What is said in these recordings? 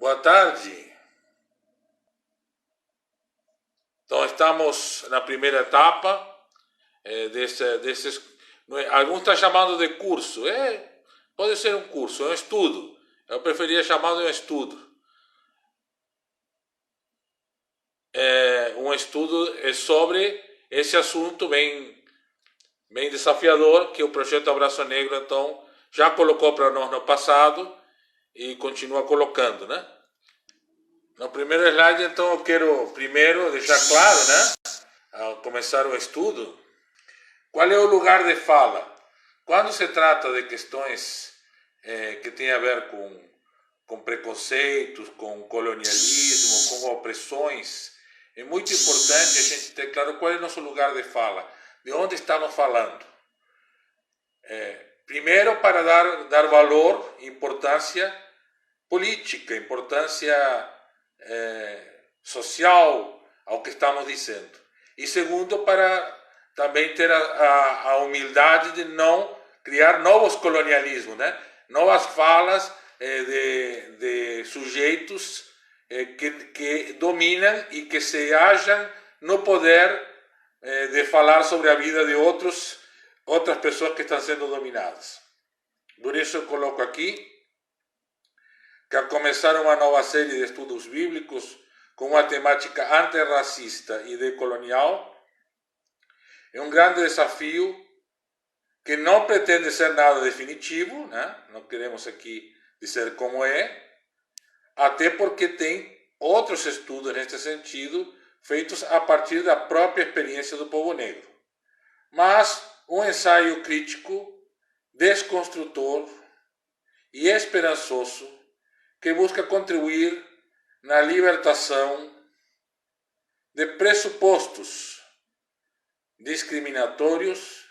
Boa tarde. Então, estamos na primeira etapa desses. Alguns estão chamando de curso. Pode ser um curso, é um estudo. Eu preferia chamar de um estudo. Um estudo sobre esse assunto bem desafiador que o Projeto Abraço Negro, então, já colocou para nós no passado e continua colocando, né? No primeiro slide, então, eu quero primeiro deixar claro, né, ao começar o estudo, qual é o lugar de fala. Quando se trata de questões que têm a ver com preconceitos, com colonialismo, com opressões, é muito importante a gente ter claro qual é o nosso lugar de fala, de onde estamos falando. Primeiro, para dar valor, importância política, importância social ao que estamos dizendo. E segundo, para também ter a humildade de não criar novos colonialismos, né? Novas falas de sujeitos que dominam e que se acham no poder de falar sobre a vida de outras pessoas que estão sendo dominadas. Por isso eu coloco aqui que ao começar uma nova série de estudos bíblicos com uma temática antirracista e decolonial, é um grande desafio que não pretende ser nada definitivo, né? Não queremos aqui dizer como é, até porque tem outros estudos neste sentido feitos a partir da própria experiência do povo negro. Mas um ensaio crítico, desconstrutor e esperançoso que busca contribuir na libertação de pressupostos discriminatórios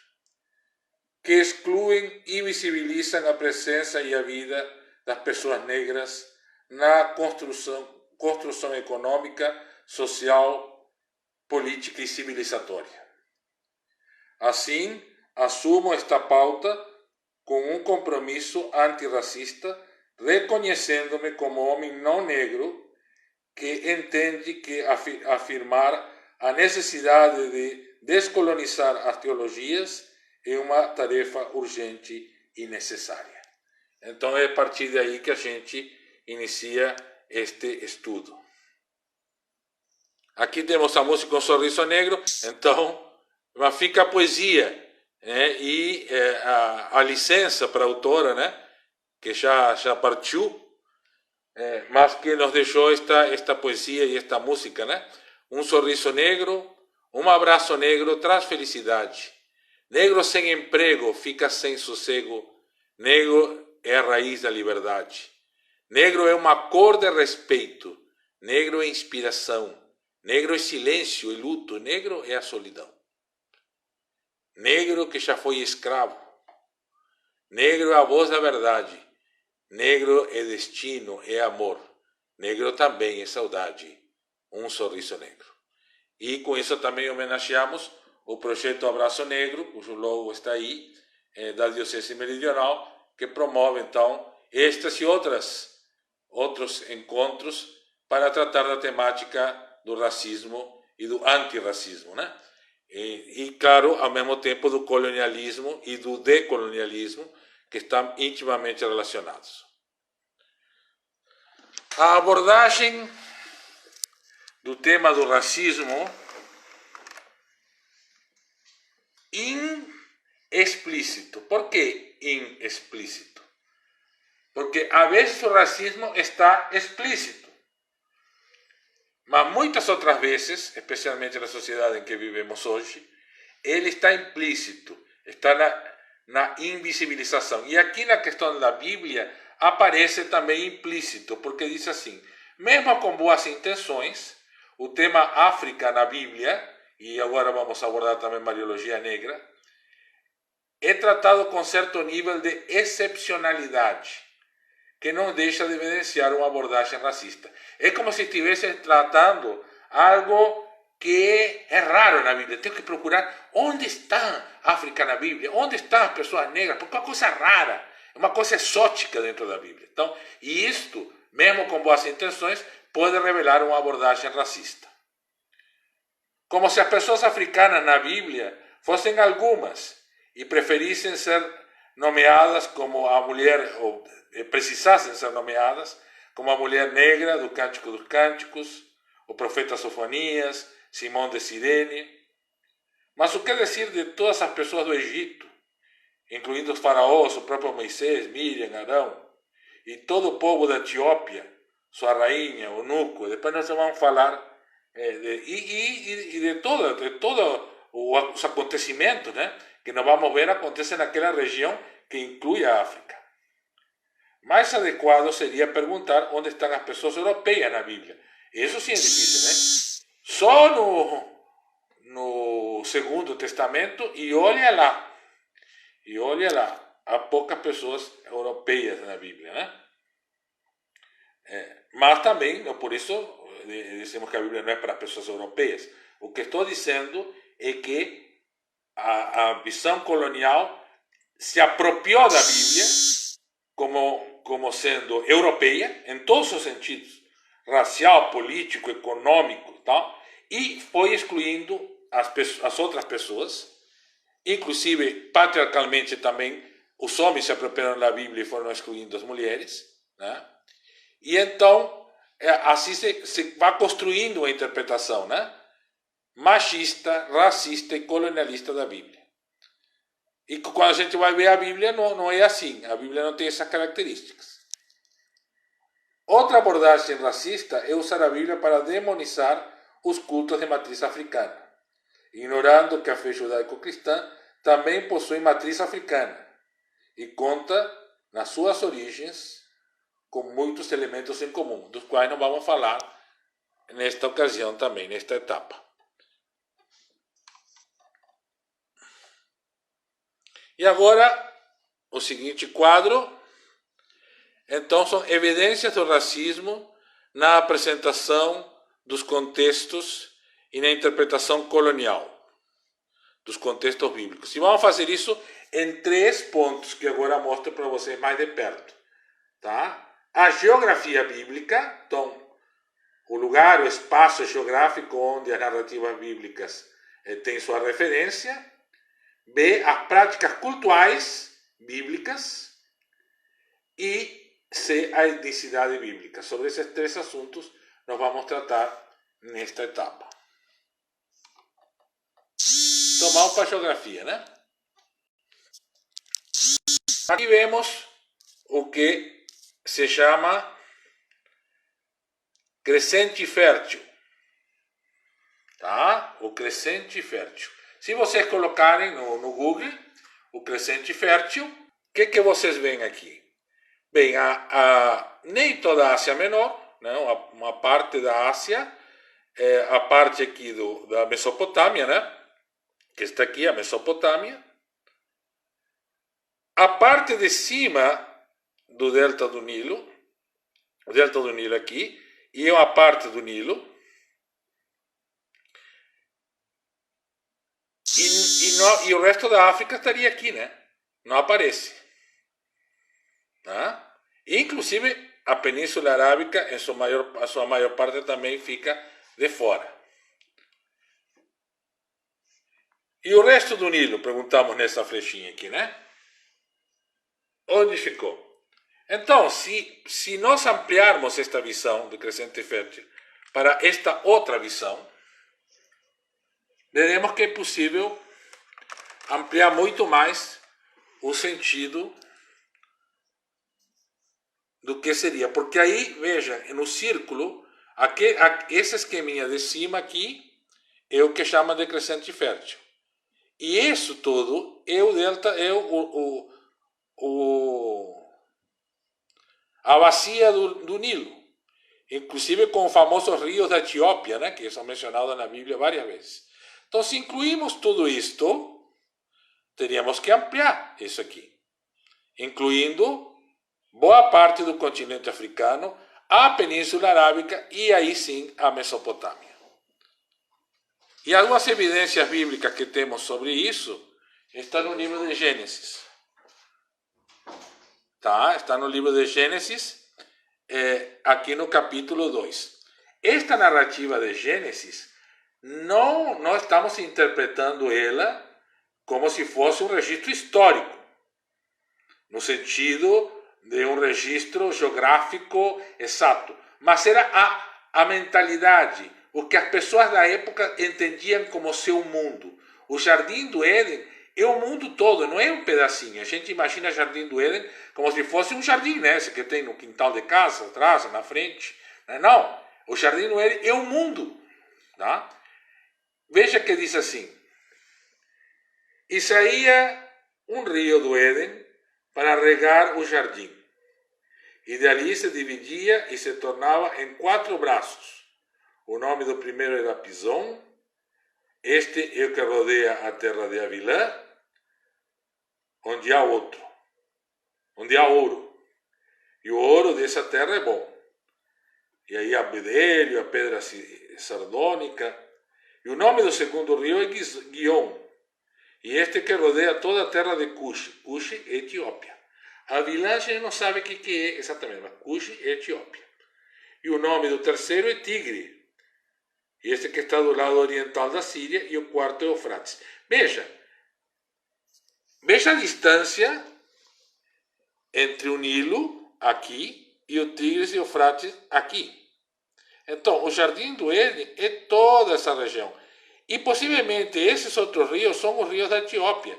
que excluem e visibilizam a presença e a vida das pessoas negras na construção econômica, social, política e civilizatória. Assim, assumo esta pauta com um compromisso antirracista, reconhecendo-me como homem não negro que entende que afirmar a necessidade de descolonizar as teologias é uma tarefa urgente e necessária. Então é a partir daí que a gente inicia este estudo. Aqui temos a música Um Sorriso Negro, então fica a poesia, né? E a licença para a autora, né? Que já partiu, mas que nos deixou esta poesia e esta música, né? Um sorriso negro, um abraço negro traz felicidade. Negro sem emprego fica sem sossego. Negro é a raiz da liberdade. Negro é uma cor de respeito. Negro é inspiração. Negro é silêncio e luto. Negro é a solidão. Negro que já foi escravo. Negro é a voz da verdade. Negro é destino, é amor. Negro também é saudade. Um sorriso negro. E com isso também homenageamos o projeto Abraço Negro, cujo logo está aí, da Diocese Meridional, que promove então estes e outros encontros para tratar da temática do racismo e do antirracismo, né? E claro, ao mesmo tempo do colonialismo e do decolonialismo, que estão intimamente relacionados. A abordagem do tema do racismo inexplícito. Por que inexplícito? Porque a vezes o racismo está explícito, mas muitas outras vezes, especialmente na sociedade em que vivemos hoje, ele está implícito, está na invisibilização. E aqui na questão da Bíblia aparece também implícito, porque diz assim, mesmo com boas intenções, o tema África na Bíblia, e agora vamos abordar também Mariologia Negra, é tratado com certo nível de excepcionalidade, que não deixa de evidenciar uma abordagem racista. É como se estivesse tratando algo que é raro na Bíblia. Tenho que procurar onde está a África na Bíblia, onde estão as pessoas negras, porque é uma coisa rara, é uma coisa exótica dentro da Bíblia. Então, e isto, mesmo com boas intenções, pode revelar uma abordagem racista. Como se as pessoas africanas na Bíblia fossem algumas e preferissem ser nomeadas como a mulher, ou precisassem ser nomeadas como a mulher negra do Cântico dos Cânticos, o profeta Sofonias, Simão de Cirene. Mas o que dizer de todas as pessoas do Egito, incluindo os faraós, o próprio Moisés, Miriam, Arão, e todo o povo da Etiópia, sua rainha, eunuco? Depois nós vamos falar de todos os acontecimentos, né, que nós vamos ver acontecem naquela região que inclui a África. Mais adequado seria perguntar onde estão as pessoas europeias na Bíblia. Isso sim é difícil, né? Só no Segundo Testamento, e olha lá, há poucas pessoas europeias na Bíblia, né? Mas também, por isso, dizemos que a Bíblia não é para pessoas europeias. O que estou dizendo é que a visão colonial se apropriou da Bíblia como sendo europeia, em todos os sentidos, racial, político, econômico, tal, e foi excluindo as outras pessoas, inclusive patriarcalmente também, os homens se apropriaram da Bíblia e foram excluindo as mulheres, né? E então, assim se vai construindo uma interpretação, né, machista, racista e colonialista da Bíblia. E quando a gente vai ver a Bíblia, não é assim. A Bíblia não tem essas características. Outra abordagem racista é usar a Bíblia para demonizar os cultos de matriz africana, ignorando que a fé judaico-cristã também possui matriz africana e conta, nas suas origens, com muitos elementos em comum, dos quais nós vamos falar nesta ocasião também, nesta etapa. E agora, o seguinte quadro, então, são evidências do racismo na apresentação dos contextos e na interpretação colonial dos contextos bíblicos. E vamos fazer isso em 3 pontos que agora mostro para vocês mais de perto. Tá? A geografia bíblica, então, o lugar, o espaço geográfico onde as narrativas bíblicas têm sua referência. B, as práticas culturais bíblicas. E C, a etnicidade bíblica. Sobre esses 3 assuntos nós vamos tratar nesta etapa. Então vamos para a geografia, né? Aqui vemos o que se chama crescente fértil. Tá? O crescente fértil. Se vocês colocarem no Google o crescente fértil, o que vocês veem aqui? Bem, nem toda a Ásia Menor, né, uma parte da Ásia, a parte aqui da Mesopotâmia, né, que está aqui, a Mesopotâmia, a parte de cima do delta do Nilo, o delta do Nilo aqui, e uma parte do Nilo, e o resto da África estaria aqui, né? Não aparece. Tá? Inclusive, a Península Arábica, a sua maior parte também fica de fora. E o resto do Nilo, perguntamos nessa flechinha aqui, né? Onde ficou? Então, se nós ampliarmos esta visão do crescente fértil para esta outra visão, veremos que é possível ampliar muito mais o sentido do que seria. Porque aí, veja, no círculo, esse esqueminha de cima aqui é o que chama de crescente fértil. E isso tudo é o delta, é a bacia do Nilo. Inclusive com os famosos rios da Etiópia, né, que são mencionados na Bíblia várias vezes. Então, se incluímos tudo isto, teríamos que ampliar isso aqui, incluindo boa parte do continente africano, a Península Arábica e aí sim a Mesopotâmia. E algumas evidências bíblicas que temos sobre isso estão no livro de Gênesis. Tá? Está no livro de Gênesis, aqui no capítulo 2. Esta narrativa de Gênesis, não estamos interpretando ela como se fosse um registro histórico, no sentido de um registro geográfico exato, mas era a mentalidade, o que as pessoas da época entendiam como seu mundo. O Jardim do Éden é o mundo todo, não é um pedacinho. A gente imagina o Jardim do Éden como se fosse um jardim, né? Esse que tem no quintal de casa, atrás, na frente. Não, o Jardim do Éden é o mundo. Tá? Veja que diz assim: e saía um rio do Éden para regar o jardim. E dali se dividia e se tornava em 4 braços. O nome do primeiro era Pison. Este é o que rodeia a terra de Avilã, onde há outro, onde há ouro. E o ouro dessa terra é bom. E aí há bedélio, a pedra sardônica. E o nome do segundo rio é Guion. E este que rodeia toda a terra de Cuxi. Cuxi é Etiópia. Avilã a gente não sabe o que é exatamente, mas Cuxi é Etiópia. E o nome do terceiro é Tigre. E este que está do lado oriental da Síria, e o quarto é Eufrates. Veja a distância entre o Nilo, aqui, e o Tigres e o Eufrates, aqui. Então, o Jardim do Éden é toda essa região. E possivelmente esses outros rios são os rios da Etiópia,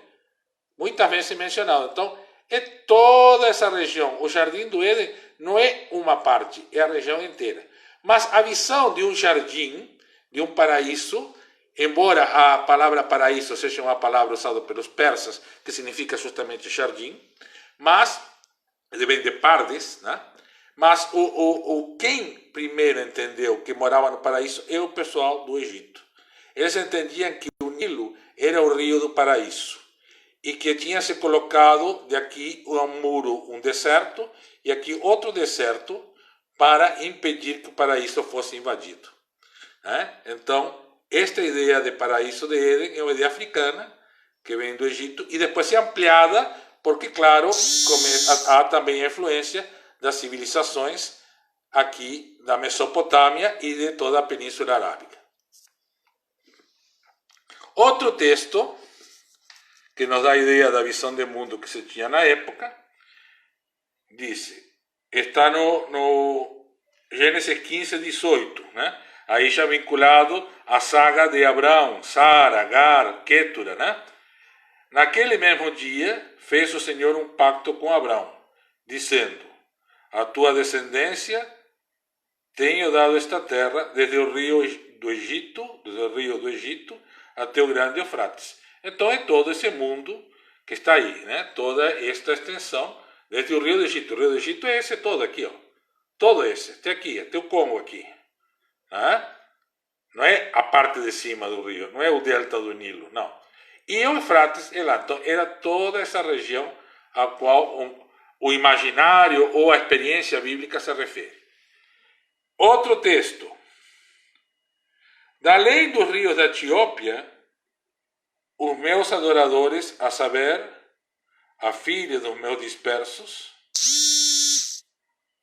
muitas vezes mencionados. Então, é toda essa região. O Jardim do Éden não é uma parte, é a região inteira. Mas a visão de um jardim, de um paraíso, embora a palavra paraíso seja uma palavra usada pelos persas, que significa justamente jardim, mas, vem de pardes, né? Mas quem primeiro entendeu que morava no paraíso é o pessoal do Egito. Eles entendiam que o Nilo era o rio do paraíso e que tinha se colocado de aqui um muro, um deserto, e aqui outro deserto para impedir que o paraíso fosse invadido. Então, esta ideia de paraíso de Éden é uma ideia africana que vem do Egito e depois é ampliada porque, claro, há também a influência das civilizações aqui da Mesopotâmia e de toda a Península Arábica. Outro texto que nos dá a ideia da visão de mundo que se tinha na época diz, está no Gênesis 15, 18, né? Aí já vinculado à saga de Abraão, Sara, Agar, Quétura, né? Naquele mesmo dia fez o Senhor um pacto com Abraão, dizendo: a tua descendência tenho dado esta terra desde o rio do Egito até o grande Eufrates. Então é todo esse mundo que está aí, né? Toda esta extensão desde o rio do Egito. O rio do Egito é esse todo aqui, ó. Todo esse, até aqui, até o Congo aqui. Não é a parte de cima do rio, não é o delta do Nilo, não. E o Eufrates era toda essa região a qual o imaginário ou a experiência bíblica se refere. Outro texto. Da lei dos rios da Etiópia, os meus adoradores, a saber, a filha dos meus dispersos,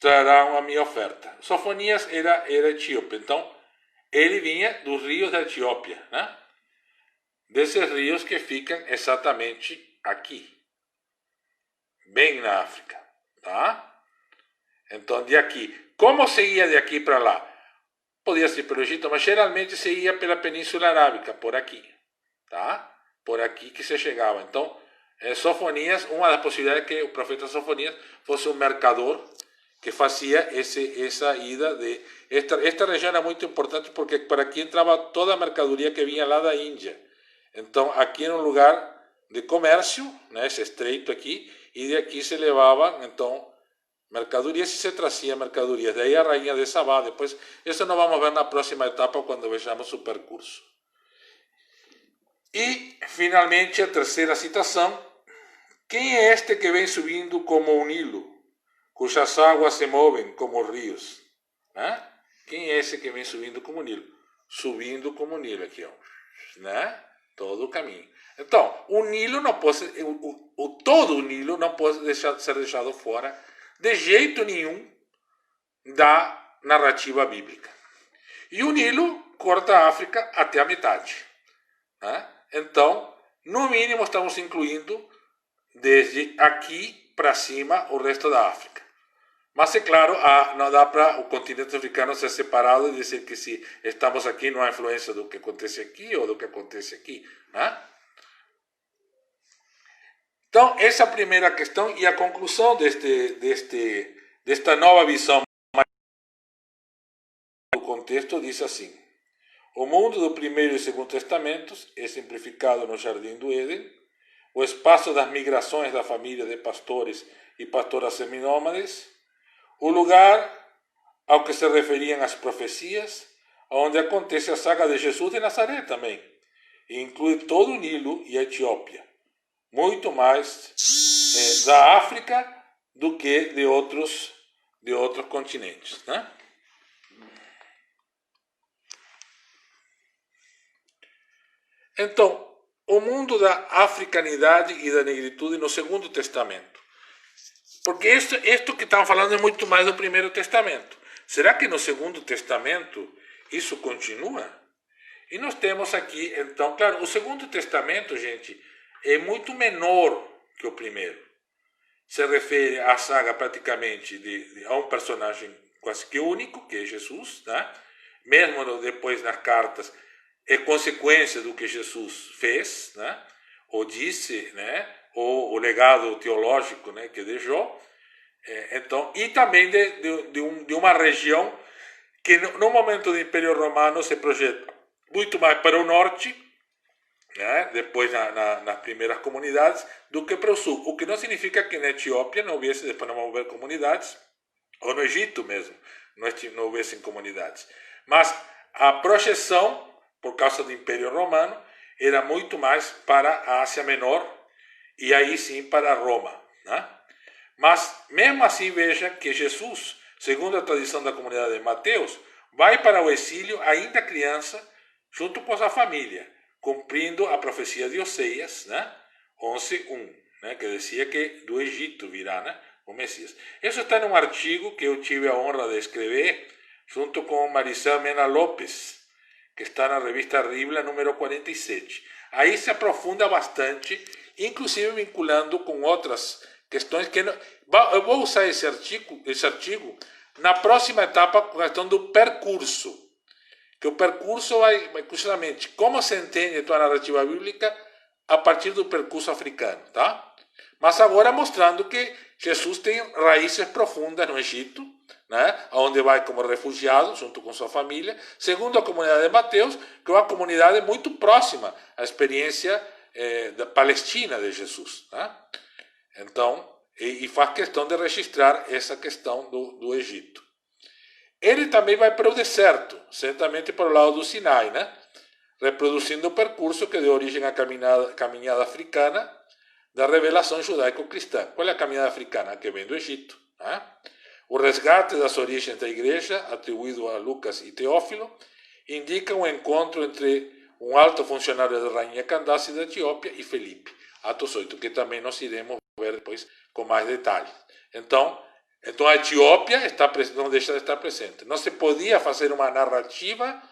trarão a minha oferta. Sofonias era etíope, então ele vinha dos rios da Etiópia, né? Desses rios que ficam exatamente aqui, bem na África, tá? Então, de aqui. Como se ia de aqui para lá? Podia ser pelo Egito, mas geralmente se ia pela Península Arábica, por aqui, tá? Por aqui que se chegava. Então, Sofonias, uma das possibilidades é que o profeta Sofonias fosse um mercador que fazia essa ida de... Esta região era muito importante porque por aqui entrava toda a mercadoria que vinha lá da Índia. Então, aqui era um lugar de comércio, né, esse estreito aqui, e de aqui se levava, então, mercadorias e se trazia mercadorias. Daí a rainha de Sabá, depois, isso nós vamos ver na próxima etapa quando vejamos o percurso. E, finalmente, a terceira citação. Quem é este que vem subindo como o Nilo, cujas águas se movem como rios? Quem é esse que vem subindo como o Nilo? Subindo como o Nilo aqui, ó, né? Todo o caminho. Então, o Nilo não pode, todo o Nilo não pode ser deixado fora de jeito nenhum da narrativa bíblica. E o Nilo corta a África até a metade. Né? Então, no mínimo, estamos incluindo desde aqui para cima o resto da África. Mas é claro, não dá para o continente africano ser separado e dizer que se estamos aqui não há influência do que acontece aqui ou do que acontece aqui. Né? Então, essa é a primeira questão e a conclusão desta nova visão do contexto diz assim: o mundo do primeiro e segundo testamentos é simplificado no Jardim do Éden, o espaço das migrações da família de pastores e pastoras seminômades, o lugar ao que se referiam as profecias, onde acontece a saga de Jesus de Nazaré também, e inclui todo o Nilo e a Etiópia, muito mais da África do que de outros continentes. Né? Então, o mundo da africanidade e da negritude no Segundo Testamento. Porque isto que estamos falando é muito mais do Primeiro Testamento. Será que no Segundo Testamento isso continua? E nós temos aqui, então, claro, o Segundo Testamento, gente, é muito menor que o primeiro. Se refere à saga praticamente a um personagem quase que único, que é Jesus, né? Mesmo depois nas cartas, é consequência do que Jesus fez, né? Ou disse, né? Ou o legado teológico, né? Que deixou. Então, e também de uma região que no momento do Império Romano se projeta muito mais para o norte, né? Depois nas primeiras comunidades, do que para o sul. O que não significa que na Etiópia não houvesse, depois não houver comunidades, ou no Egito mesmo, não houvessem comunidades. Mas a projeção, por causa do Império Romano, era muito mais para a Ásia Menor, e aí sim para Roma. Né? Mas, mesmo assim, veja que Jesus, segundo a tradição da comunidade de Mateus, vai para o exílio ainda criança, junto com a família, cumprindo a profecia de Oséias, né? 11:1, né? Que dizia que do Egito virá, né? O Messias. Isso está num artigo que eu tive a honra de escrever, junto com Maricel Mena Lopes, que está na revista Ribla, número 47. Aí se aprofunda bastante, inclusive vinculando com outras questões que não... Eu vou usar esse artigo na próxima etapa, com a questão do percurso. Que o percurso vai justamente como se entende toda a narrativa bíblica a partir do percurso africano, tá? Mas agora mostrando que Jesus tem raízes profundas no Egito, né? Onde vai como refugiado junto com sua família, segundo a comunidade de Mateus, que é uma comunidade muito próxima à experiência da Palestina de Jesus, né? Então, e faz questão de registrar essa questão do Egito. Ele também vai para o deserto, certamente para o lado do Sinai, né? Reproduzindo o percurso que deu origem à caminhada africana da revelação judaico-cristã. Qual é a caminhada africana? Que vem do Egito. Né? O resgate das origens da igreja, atribuído a Lucas e Teófilo, indica um encontro entre um alto funcionário da rainha Candace da Etiópia e Felipe. Atos 8, que também nós iremos ver depois com mais detalhes. Então a Etiópia não deixa de estar presente. Não se podia fazer uma narrativa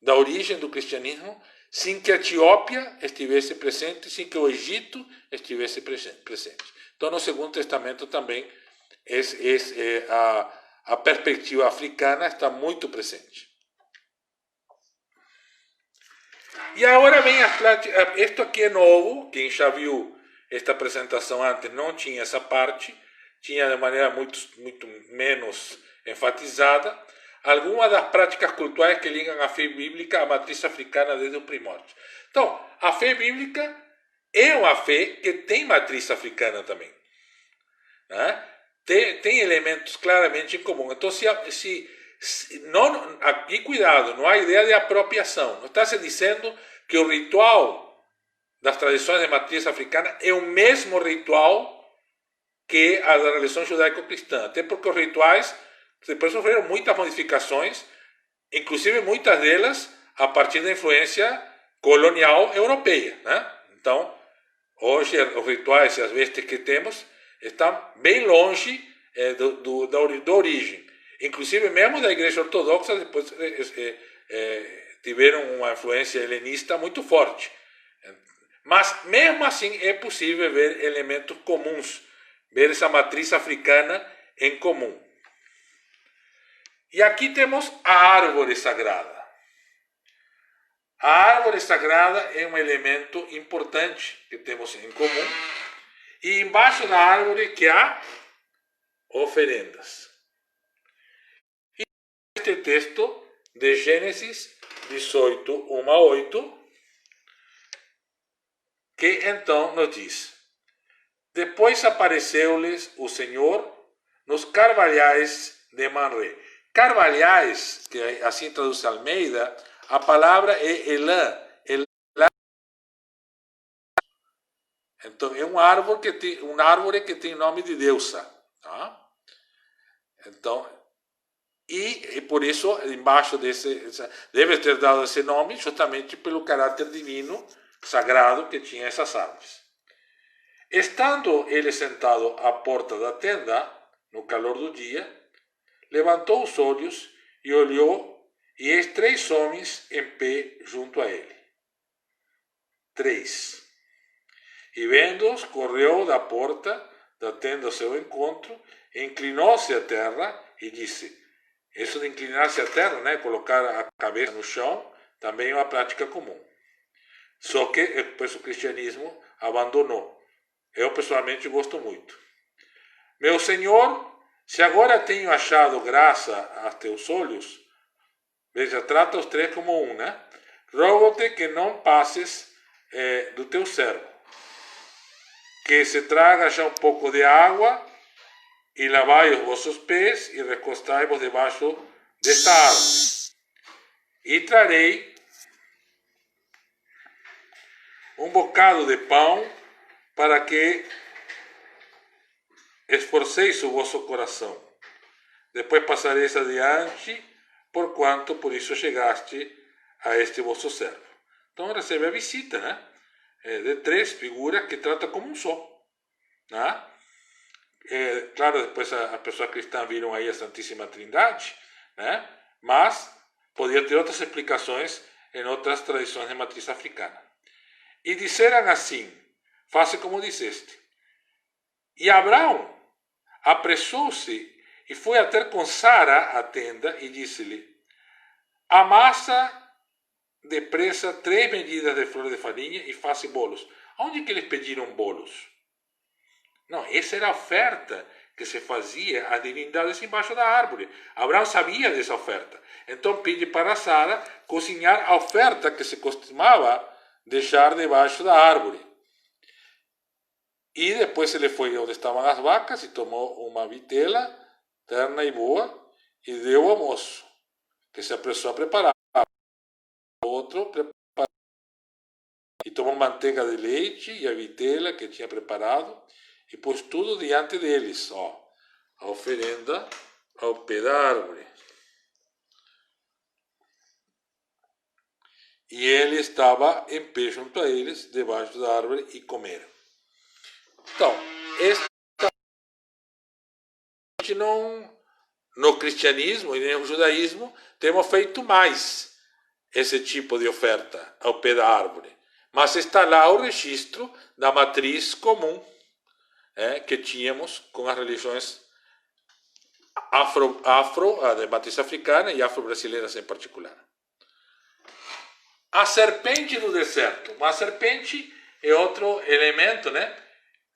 da origem do cristianismo sem que a Etiópia estivesse presente, sem que o Egito estivesse presente. Então, no Segundo Testamento também a perspectiva africana está muito presente. E agora vem isto aqui é novo, quem já viu esta apresentação antes não tinha essa parte, tinha de maneira muito menos enfatizada, algumas das práticas culturais que ligam a fé bíblica à matriz africana desde o primórdio. Então, a fé bíblica é uma fé que tem matriz africana também. Né? Tem elementos claramente em comum. Então, aqui cuidado, não há ideia de apropriação. Não está se dizendo que o ritual das tradições de matriz africana é o mesmo ritual que a da religião judaico-cristã, até porque os rituais depois sofreram muitas modificações, inclusive muitas delas a partir da influência colonial europeia. Né? Então, hoje os rituais e as vestes que temos estão bem longe da origem. Inclusive, mesmo da Igreja Ortodoxa, depois tiveram uma influência helenista muito forte. Mas, mesmo assim, é possível ver elementos comuns, ver essa matriz africana em comum. E aqui temos a árvore sagrada. A árvore sagrada é um elemento importante que temos em comum. E embaixo da árvore que há oferendas. E este texto de Gênesis 18, 1 a 8, que então nos diz: depois apareceu-lhes o Senhor nos carvalhais de Manré. Carvalhais, que assim traduz Almeida, a palavra é elã. Então é uma árvore que tem nome de deusa. Tá? Então, e por isso, embaixo deve ter dado esse nome justamente pelo caráter divino, sagrado que tinha essas árvores. Estando ele sentado à porta da tenda, no calor do dia, levantou os olhos e olhou, e eis 3 homens em pé junto a ele. 3. E vendo-os, correu da porta da tenda ao seu encontro, inclinou-se à terra e disse: isso de inclinar-se à terra, né, colocar a cabeça no chão, também é uma prática comum. Só que depois o cristianismo abandonou. Eu pessoalmente gosto muito. Meu Senhor, se agora tenho achado graça a teus olhos, veja, trata os 3 como um, né? Rogo-te que não passes do teu servo, que se traga já um pouco de água e lavai os vossos pés e recostai-vos debaixo desta árvore. E trarei um bocado de pão para que esforceis o vosso coração. Depois passareis adiante, porquanto por isso chegaste a este vosso servo. Então recebe a visita, né? De 3 figuras que trata como um só. Né? Claro, depois as pessoas cristãs viram aí a Santíssima Trindade, né? Mas podia ter outras explicações em outras tradições de matriz africana. E disseram assim: faça como disseste. E Abraão apressou-se e foi a ter com Sara a tenda e disse-lhe: amassa depressa 3 medidas de flor de farinha e faça bolos. Onde que eles pediram bolos? Não, essa era a oferta que se fazia às divindades embaixo da árvore. Abraão sabia dessa oferta. Então pede para Sara cozinhar a oferta que se costumava deixar debaixo da árvore. E depois ele foi onde estavam as vacas e tomou uma vitela terna e boa e deu ao moço, que se apressou a preparar. Outro preparou e tomou manteiga de leite e a vitela que tinha preparado e pôs tudo diante deles, a oferenda ao pé da árvore. E ele estava em pé junto a eles, debaixo da árvore, e comeram. Então, no cristianismo e no judaísmo, temos feito mais esse tipo de oferta ao pé da árvore. Mas está lá o registro da matriz comum que tínhamos com as religiões de matriz africana e afro-brasileiras em particular. A serpente do deserto. Uma serpente é outro elemento, né?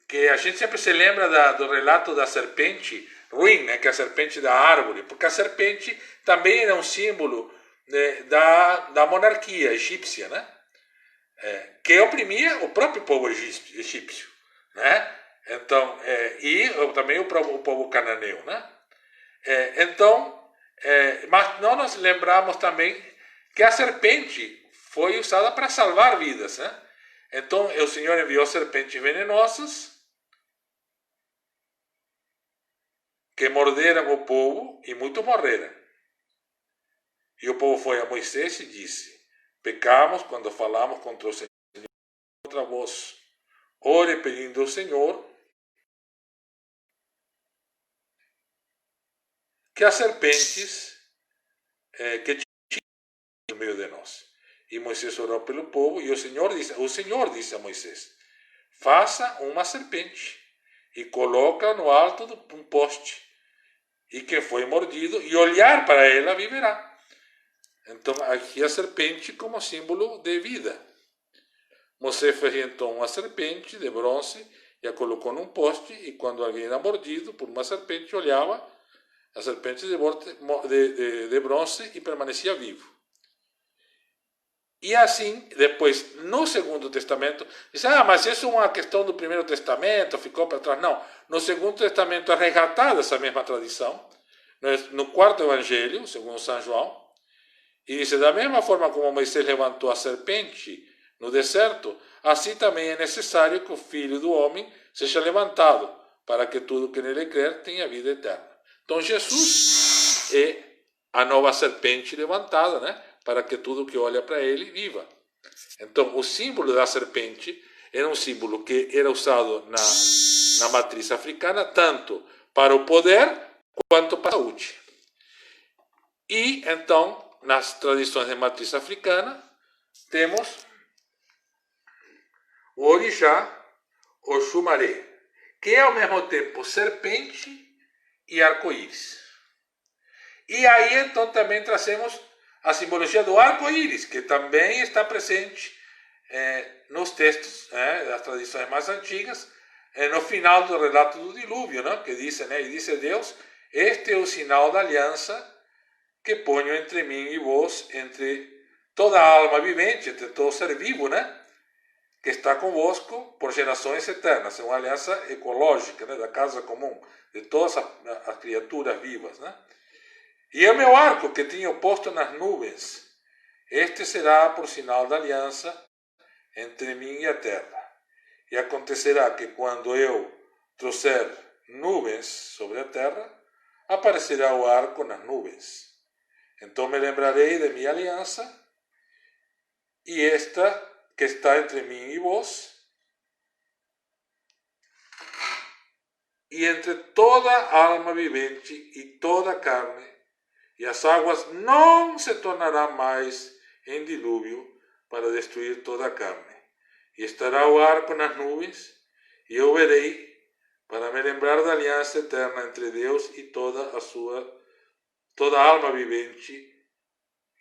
Que a gente sempre se lembra do relato da serpente ruim, né? Que é a serpente da árvore, porque a serpente também era um símbolo da monarquia egípcia, né? Que oprimia o próprio povo egípcio, né? Então, e também o povo cananeu, né? Mas não nos lembramos também que a serpente foi usada para salvar vidas, né? Então, o Senhor enviou serpentes venenosas que morderam o povo e muitos morreram. E o povo foi a Moisés e disse: pecamos quando falamos contra o Senhor, contra vós. Ore pedindo ao Senhor que as serpentes que tinham no meio de nós. E Moisés orou pelo povo, e o Senhor disse a Moisés: faça uma serpente e coloca no alto de um poste, e quem foi mordido e olhar para ela viverá. Então, aqui a serpente como símbolo de vida. Moisés fez então uma serpente de bronze e a colocou num poste, e quando alguém era mordido por uma serpente, olhava a serpente de bronze e permanecia vivo. E assim, depois, no Segundo Testamento, diz, mas isso é uma questão do Primeiro Testamento, ficou para trás. Não, no Segundo Testamento é resgatada essa mesma tradição, no quarto Evangelho, segundo São João, e diz, da mesma forma como Moisés levantou a serpente no deserto, assim também é necessário que o Filho do Homem seja levantado, para que tudo que nele crer tenha vida eterna. Então Jesus é a nova serpente levantada, né? Para que tudo que olha para ele viva. Então, o símbolo da serpente era um símbolo que era usado na matriz africana, tanto para o poder quanto para a saúde. E, então, nas tradições de matriz africana, temos o orixá, o xumaré, que é ao mesmo tempo serpente e arco-íris. E aí, então, também trazemos a simbologia do arco-íris, que também está presente nos textos das tradições mais antigas, no final do relato do dilúvio, né, que diz, e disse Deus, este é o sinal da aliança que ponho entre mim e vós, entre toda alma vivente, entre todo ser vivo, né, que está convosco por gerações eternas. É uma aliança ecológica, né, da casa comum, de todas as criaturas vivas, né. E é o meu arco que tinha posto nas nuvens. Este será por sinal da aliança entre mim e a terra. E acontecerá que quando eu trouxer nuvens sobre a terra, aparecerá o arco nas nuvens. Então me lembrarei de minha aliança, e esta que está entre mim e vós, e entre toda alma vivente e toda carne, e as águas não se tornarão mais em dilúvio para destruir toda a carne. E estará o arco nas nuvens, e eu verei, para me lembrar da aliança eterna entre Deus e toda alma vivente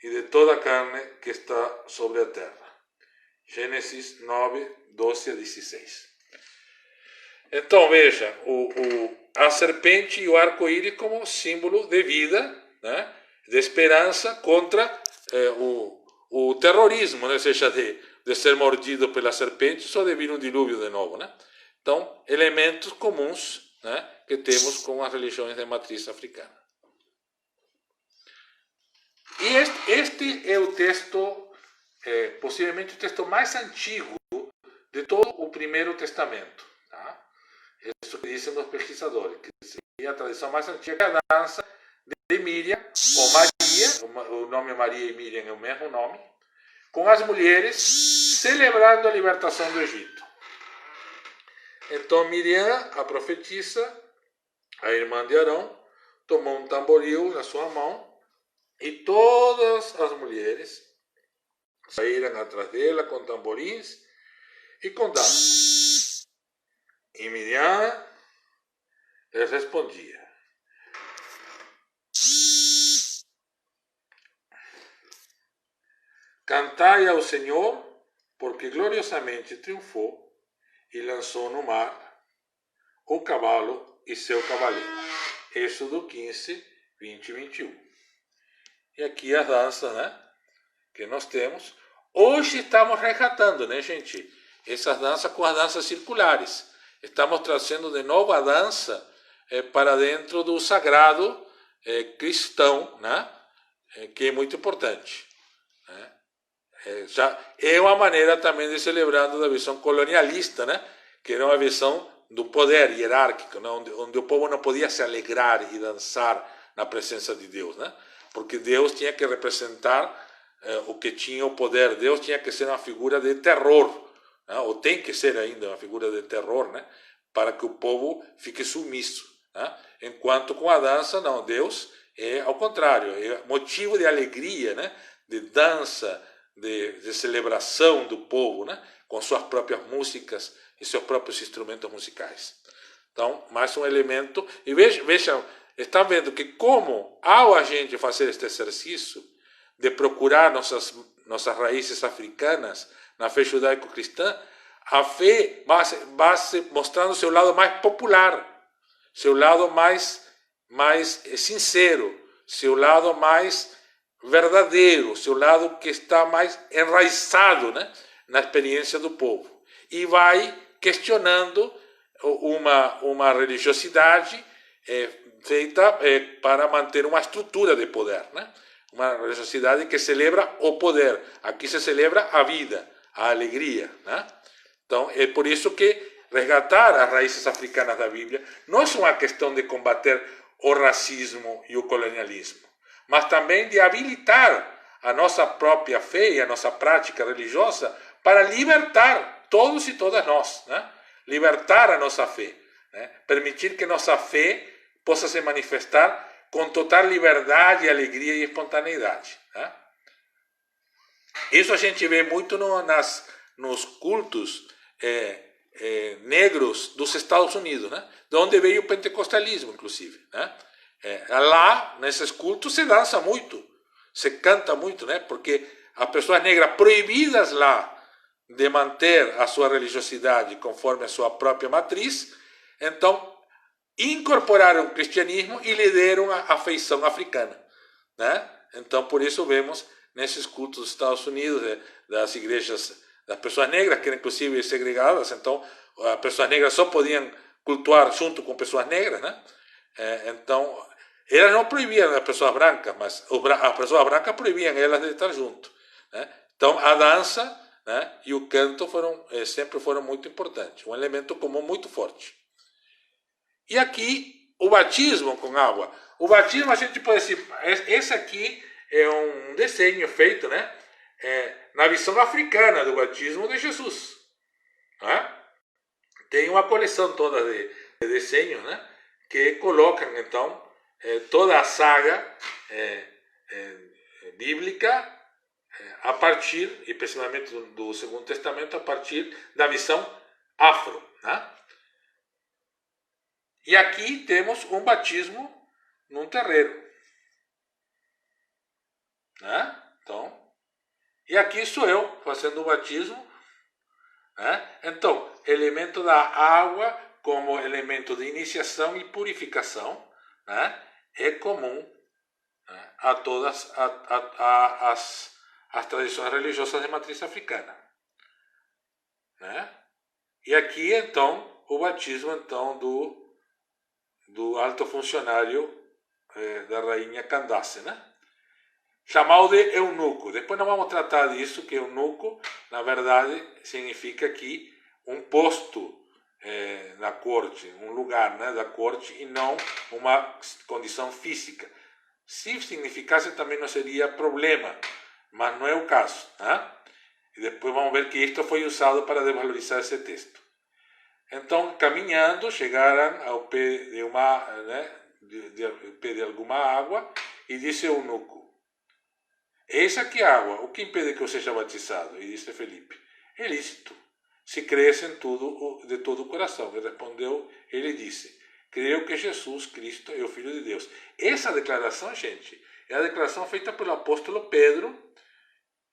e de toda a carne que está sobre a terra. Gênesis 9, 12 a 16. Então veja, a serpente e o arco-íris como símbolo de vida, né, de esperança contra o terrorismo, né, ou seja, de ser mordido pela serpente, só de vir um dilúvio de novo, né? Então, elementos comuns, né, que temos com as religiões de matriz africana. E este é o texto, possivelmente o texto mais antigo de todo o Primeiro Testamento. Tá? Isso que dizem os pesquisadores, que seria a tradição mais antiga, é a dança de Miriam, ou Maria, o nome Maria e Miriam é o mesmo nome, com as mulheres celebrando a libertação do Egito. Então Miriam, a profetisa, a irmã de Arão, tomou um tamboril na sua mão, e todas as mulheres saíram atrás dela com tamborins e com danças. E Miriam lhes respondia: cantai ao Senhor, porque gloriosamente triunfou e lançou no mar o cavalo e seu cavaleiro. Êxodo 15, 20 e 21. E aqui as danças, né, que nós temos. Hoje estamos resgatando, né, gente, essas danças com as danças circulares. Estamos trazendo de novo a dança para dentro do sagrado cristão, né, que é muito importante. Né? Já é uma maneira também de celebrando da visão colonialista, né, que era uma visão do poder hierárquico, né, onde o povo não podia se alegrar e dançar na presença de Deus, né? Porque Deus tinha que representar o que tinha o poder. Deus tinha que ser uma figura de terror, né? Ou tem que ser ainda uma figura de terror, né? Para que o povo fique sumisso, né? Enquanto com a dança, não, Deus É ao contrário, é motivo de alegria, né? De dança, de celebração do povo, né? Com suas próprias músicas e seus próprios instrumentos musicais. Então, mais um elemento. E vejam, está vendo que como, ao a gente fazer este exercício de procurar nossas raízes africanas na fé judaico-cristã, a fé vai se mostrando seu lado mais popular, seu lado mais sincero, seu lado mais verdadeiro, seu lado que está mais enraizado, né, na experiência do povo. E vai questionando uma religiosidade feita para manter uma estrutura de poder, né? Uma religiosidade que celebra o poder. Aqui se celebra a vida, a alegria, né? Então, é por isso que resgatar as raízes africanas da Bíblia não é uma questão de combater o racismo e o colonialismo, mas também de habilitar a nossa própria fé e a nossa prática religiosa para libertar todos e todas nós, né? Libertar a nossa fé, né? Permitir que nossa fé possa se manifestar com total liberdade, alegria e espontaneidade, né? Isso a gente vê muito nos cultos negros dos Estados Unidos, né? De onde veio o pentecostalismo, inclusive, né? Lá, nesses cultos, se dança muito, se canta muito, né? Porque as pessoas negras proibidas lá de manter a sua religiosidade conforme a sua própria matriz, então incorporaram o cristianismo e lhe deram a feição africana, né? Então, por isso vemos nesses cultos dos Estados Unidos, das igrejas das pessoas negras, que eram inclusive segregadas, então as pessoas negras só podiam cultuar junto com pessoas negras, né? Então, elas não proibiam as pessoas brancas, mas as pessoas brancas proibiam elas de estar junto, né? Então, a dança, né, e o canto sempre foram muito importantes, um elemento comum muito forte. E aqui, o batismo com água. O batismo, a gente pode dizer, esse aqui é um desenho feito, né, na visão africana do batismo de Jesus, né? Tem uma coleção toda de desenhos, né, que colocam, então, toda a saga bíblica a partir, e principalmente do Segundo Testamento, a partir da visão afro, né? E aqui temos um batismo num terreiro, né? Então, e aqui sou eu fazendo o batismo, né? Então, elemento da água como elemento de iniciação e purificação, né, é comum, né, a todas as tradições religiosas de matriz africana, né? E aqui, então, o batismo então do alto funcionário da rainha Candace, né? Chamado de eunuco. Depois nós vamos tratar disso, que eunuco, na verdade, significa aqui um posto na corte, um lugar, né, da corte, e não uma condição física. Se significasse, também não seria problema, mas não é o caso, né? E depois vamos ver que isto foi usado para desvalorizar esse texto. Então, caminhando, chegaram ao pé de pé de alguma água, e disse o eunuco: eis aqui água, o que impede que eu seja batizado? E disse Felipe: é lícito, se crês em tudo, de todo o coração. E respondeu, ele disse: creio que Jesus Cristo é o Filho de Deus. Essa declaração, gente, é a declaração feita pelo apóstolo Pedro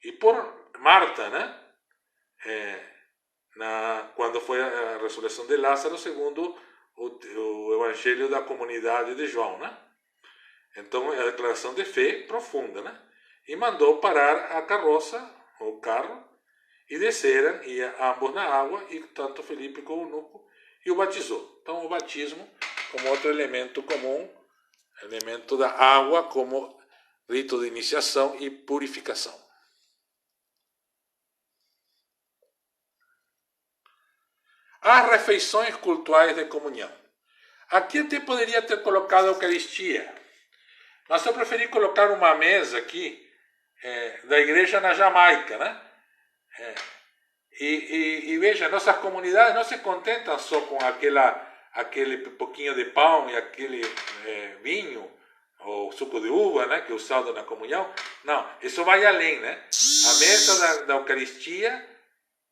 e por Marta, né? Quando foi a ressurreição de Lázaro, segundo o evangelho da comunidade de João, né? Então, é a declaração de fé profunda, né? E mandou parar a carroça, o carro, e desceram, e ambos na água, e tanto Felipe como o eunuco, e o batizou. Então, o batismo como outro elemento comum, elemento da água como rito de iniciação e purificação. As refeições cultuais de comunhão. Aqui até poderia ter colocado a Eucaristia, mas eu preferi colocar uma mesa aqui da igreja na Jamaica, né? E veja, nossas comunidades não se contentam só com aquele pouquinho de pão e aquele vinho o suco de uva, né, que é usado na comunhão. Não, isso vai além, né? A mesa da Eucaristia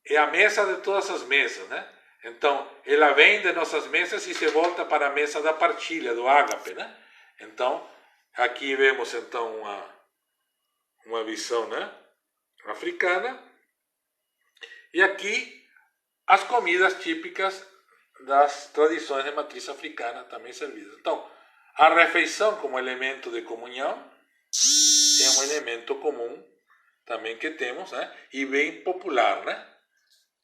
é a mesa de todas as mesas, né? Então, ela vem de nossas mesas e se volta para a mesa da partilha, do ágape, né? Então, aqui vemos então uma visão, né, africana. E aqui as comidas típicas das tradições de matriz africana também servidas. Então, a refeição como elemento de comunhão é um elemento comum também que temos, né? E bem popular, né?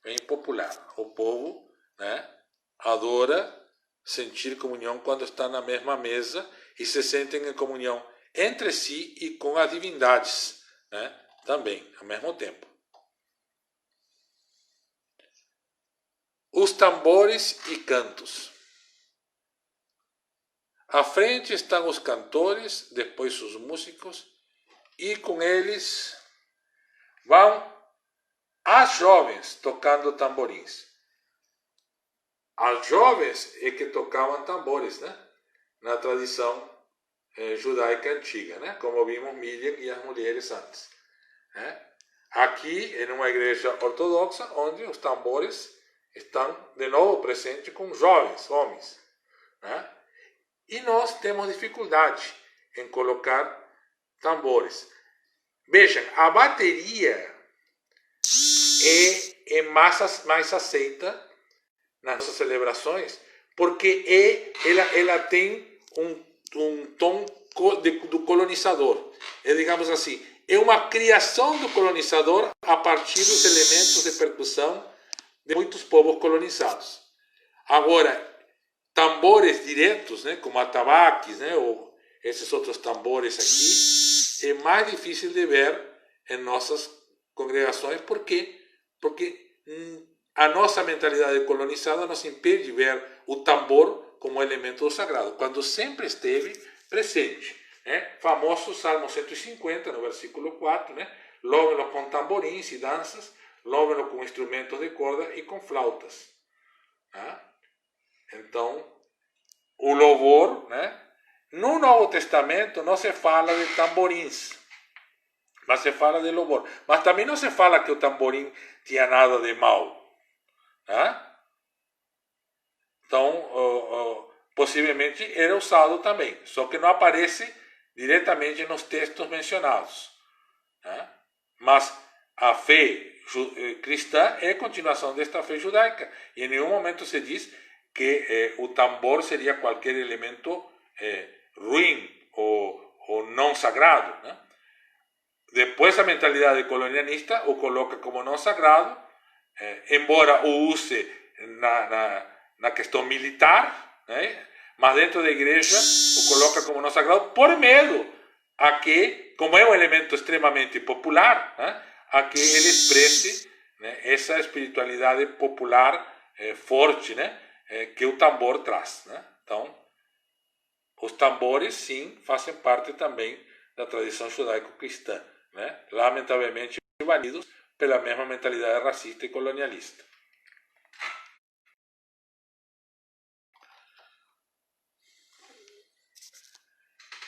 Bem popular. O povo, né, adora sentir comunhão quando está na mesma mesa e se sentem em comunhão entre si e com as divindades, né? Também, ao mesmo tempo. Os tambores e cantos. À frente estão os cantores, depois os músicos, e com eles vão as jovens tocando tamborins. As jovens é que tocavam tambores, né? Na tradição judaica antiga, né? Como vimos Miriam e as mulheres antes. Né? Aqui, em uma igreja ortodoxa, onde os tambores estão de novo presentes com jovens, homens. Né? E nós temos dificuldade em colocar tambores. Vejam, a bateria é mais aceita nas nossas celebrações, porque ela tem um tom do colonizador. É, digamos assim, é uma criação do colonizador a partir dos elementos de percussão de muitos povos colonizados. Agora, tambores diretos, né, como atabaques, né, ou esses outros tambores aqui, é mais difícil de ver em nossas congregações. Por quê? Porque a nossa mentalidade colonizada nos impede de ver o tambor como elemento do sagrado, quando sempre esteve presente. Né? Famoso Salmo 150, no versículo 4, né? Louvem-no com tamborins e danças, louvem-no com instrumentos de corda e com flautas. Né? Então, o louvor, né? No Novo Testamento não se fala de tamborins, mas se fala de louvor. Mas também não se fala que o tamborim tinha nada de mal. Né? Então, possivelmente era usado também, só que não aparece diretamente nos textos mencionados. Né? Mas a fé cristã é a continuação desta fé judaica, e em nenhum momento se diz que o tambor seria qualquer elemento ruim ou não sagrado. Né? Depois a mentalidade colonialista o coloca como não sagrado, embora o use na questão militar, né? Mas dentro da igreja o coloca como não sagrado por medo a que, como é um elemento extremamente popular, né? A que ele expresse, né, essa espiritualidade popular forte, né? Que o tambor traz. Né? Então, os tambores, sim, fazem parte também da tradição judaico-cristã, né? Lamentavelmente invadidos pela mesma mentalidade racista e colonialista.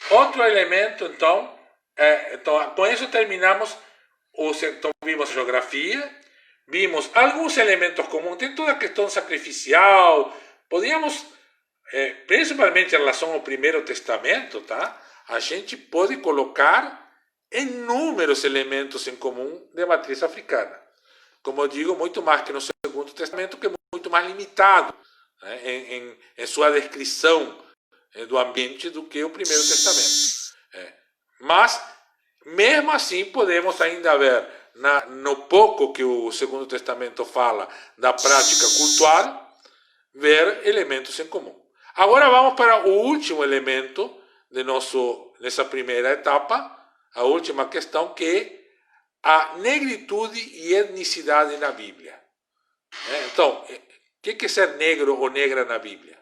Outro elemento, então, com isso terminamos, então vimos geografia, vimos alguns elementos comuns, tem toda a questão sacrificial, podíamos, principalmente em relação ao Primeiro Testamento, tá? A gente pode colocar inúmeros elementos em comum de matriz africana. Como eu digo, muito mais que no Segundo Testamento, que é muito mais limitado, né, em sua descrição do ambiente do que o Primeiro Testamento. Mas, mesmo assim, podemos ainda ver, no pouco que o Segundo Testamento fala da prática cultural, ver elementos em comum. Agora vamos para o último elemento nessa primeira etapa, a última questão, que é a negritude e etnicidade na Bíblia. Então, o que é ser negro ou negra na Bíblia?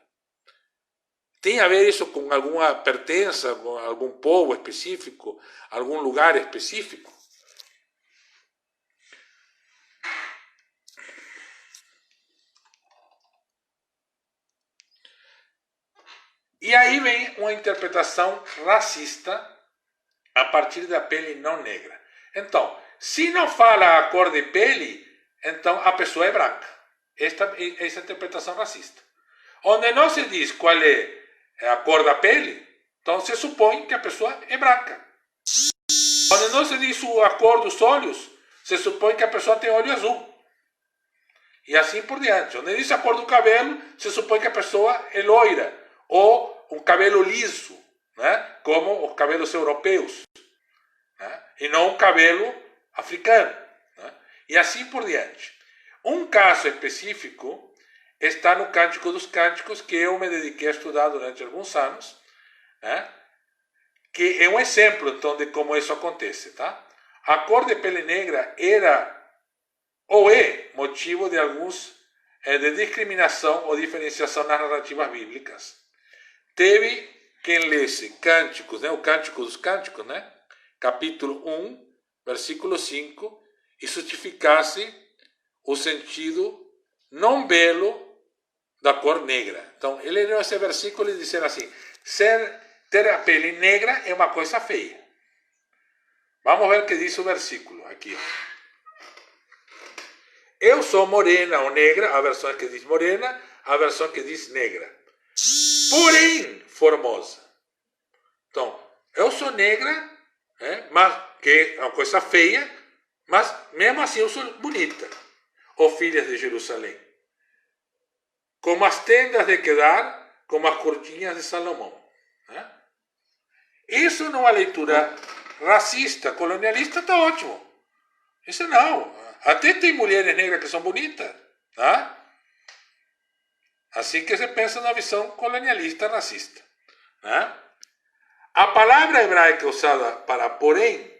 Tem a ver isso com alguma pertença, com algum povo específico, algum lugar específico? E aí vem uma interpretação racista a partir da pele não negra. Então, se não fala a cor de pele, então a pessoa é branca. Essa é a interpretação racista. Onde não se diz qual é a cor da pele, então se supõe que a pessoa é branca. Onde não se diz a cor dos olhos, se supõe que a pessoa tem olho azul. E assim por diante. Onde diz a cor do cabelo, se supõe que a pessoa é loira. Ou um cabelo liso, né? Como os cabelos europeus. Né? E não um cabelo africano. Né? E assim por diante. Um caso específico está no Cântico dos Cânticos, que eu me dediquei a estudar durante alguns anos, né? Que é um exemplo, então, de como isso acontece. Tá? A cor de pele negra era ou é motivo de alguns de discriminação ou diferenciação nas narrativas bíblicas. Teve quem lesse Cânticos, né? O Cântico dos Cânticos, né? Capítulo 1, versículo 5, e justificasse o sentido não belo da cor negra. Então, ele leu esse versículo e disse assim: ter a pele negra é uma coisa feia. Vamos ver o que diz o versículo aqui. Eu sou morena ou negra, a versão que diz morena, a versão que diz negra. Porém, formosa. Então, eu sou negra, mas que é uma coisa feia, mas mesmo assim eu sou bonita. Ó filhas de Jerusalém. Como as tendas de Quedar, como as cortinhas de Salomão. Né? Isso numa leitura racista, colonialista, está ótimo. Isso não. Até tem mulheres negras que são bonitas. Tá? Assim que se pensa na visão colonialista racista. Né? A palavra hebraica usada para porém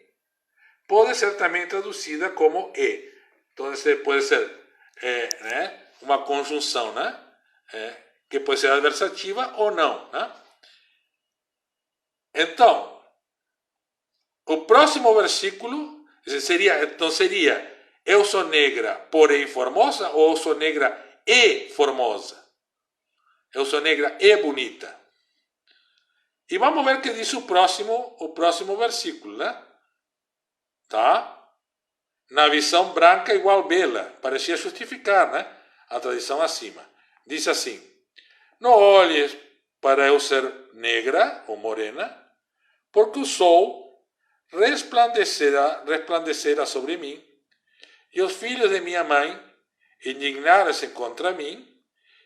pode ser também traduzida como e. Então pode ser uma conjunção, né? Que pode ser adversativa ou não. Né? Então, o próximo versículo seria eu sou negra, porém formosa, ou eu sou negra e formosa. Eu sou negra e bonita. E vamos ver o que diz o próximo versículo, né? Tá? Na visão branca igual bela. Parecia justificar, né? A tradição acima. Diz assim: não olhes para eu ser negra ou morena, porque o sol resplandecerá sobre mim, e os filhos de minha mãe indignaram-se contra mim,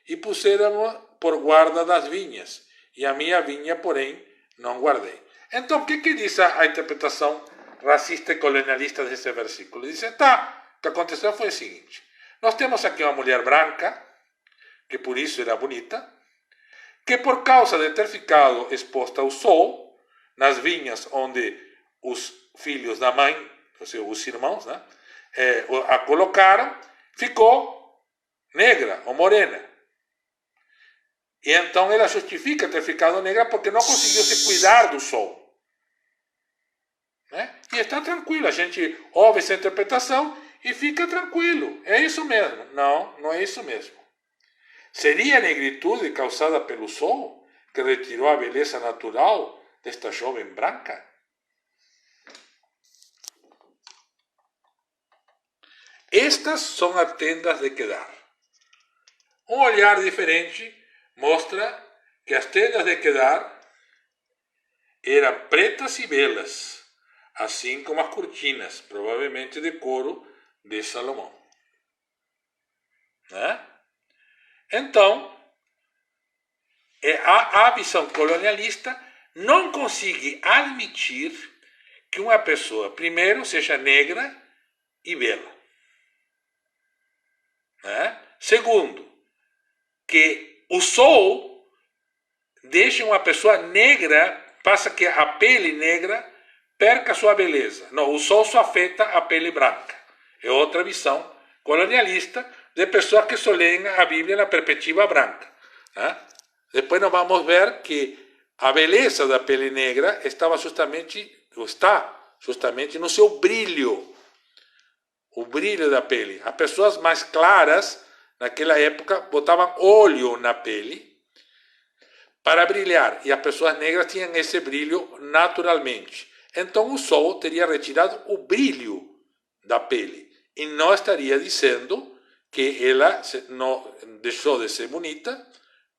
e puseram por guarda das vinhas, e a minha vinha, porém, não guardei. Então, o que diz a interpretação racista e colonialista desse versículo? Diz, tá, o que aconteceu foi o seguinte: nós temos aqui uma mulher branca, que por isso era bonita, que por causa de ter ficado exposta ao sol, nas vinhas onde os filhos da mãe, ou seja, os irmãos, né, a colocaram, ficou negra ou morena. E então ela justifica ter ficado negra porque não conseguiu se cuidar do sol. Né? E está tranquilo, a gente ouve essa interpretação e fica tranquilo. É isso mesmo. Não, não é isso mesmo. Seria a negritude causada pelo sol que retirou a beleza natural desta jovem branca? Estas são as tendas de Quedar. Um olhar diferente mostra que as tendas de Quedar eram pretas e belas, assim como as cortinas, provavelmente de couro de Salomão. Né? Então, a visão colonialista não consegue admitir que uma pessoa, primeiro, seja negra e bela. Né? Segundo, que o sol deixa uma pessoa negra, passa que a pele negra perca sua beleza. Não, o sol só afeta a pele branca. É outra visão colonialista de pessoas que só leem a Bíblia na perspectiva branca. Né? Depois nós vamos ver que a beleza da pele negra está justamente no seu brilho. O brilho da pele. As pessoas mais claras, naquela época, botavam óleo na pele para brilhar, e as pessoas negras tinham esse brilho naturalmente. Então o sol teria retirado o brilho da pele e não estaria dizendo que ela não deixou de ser bonita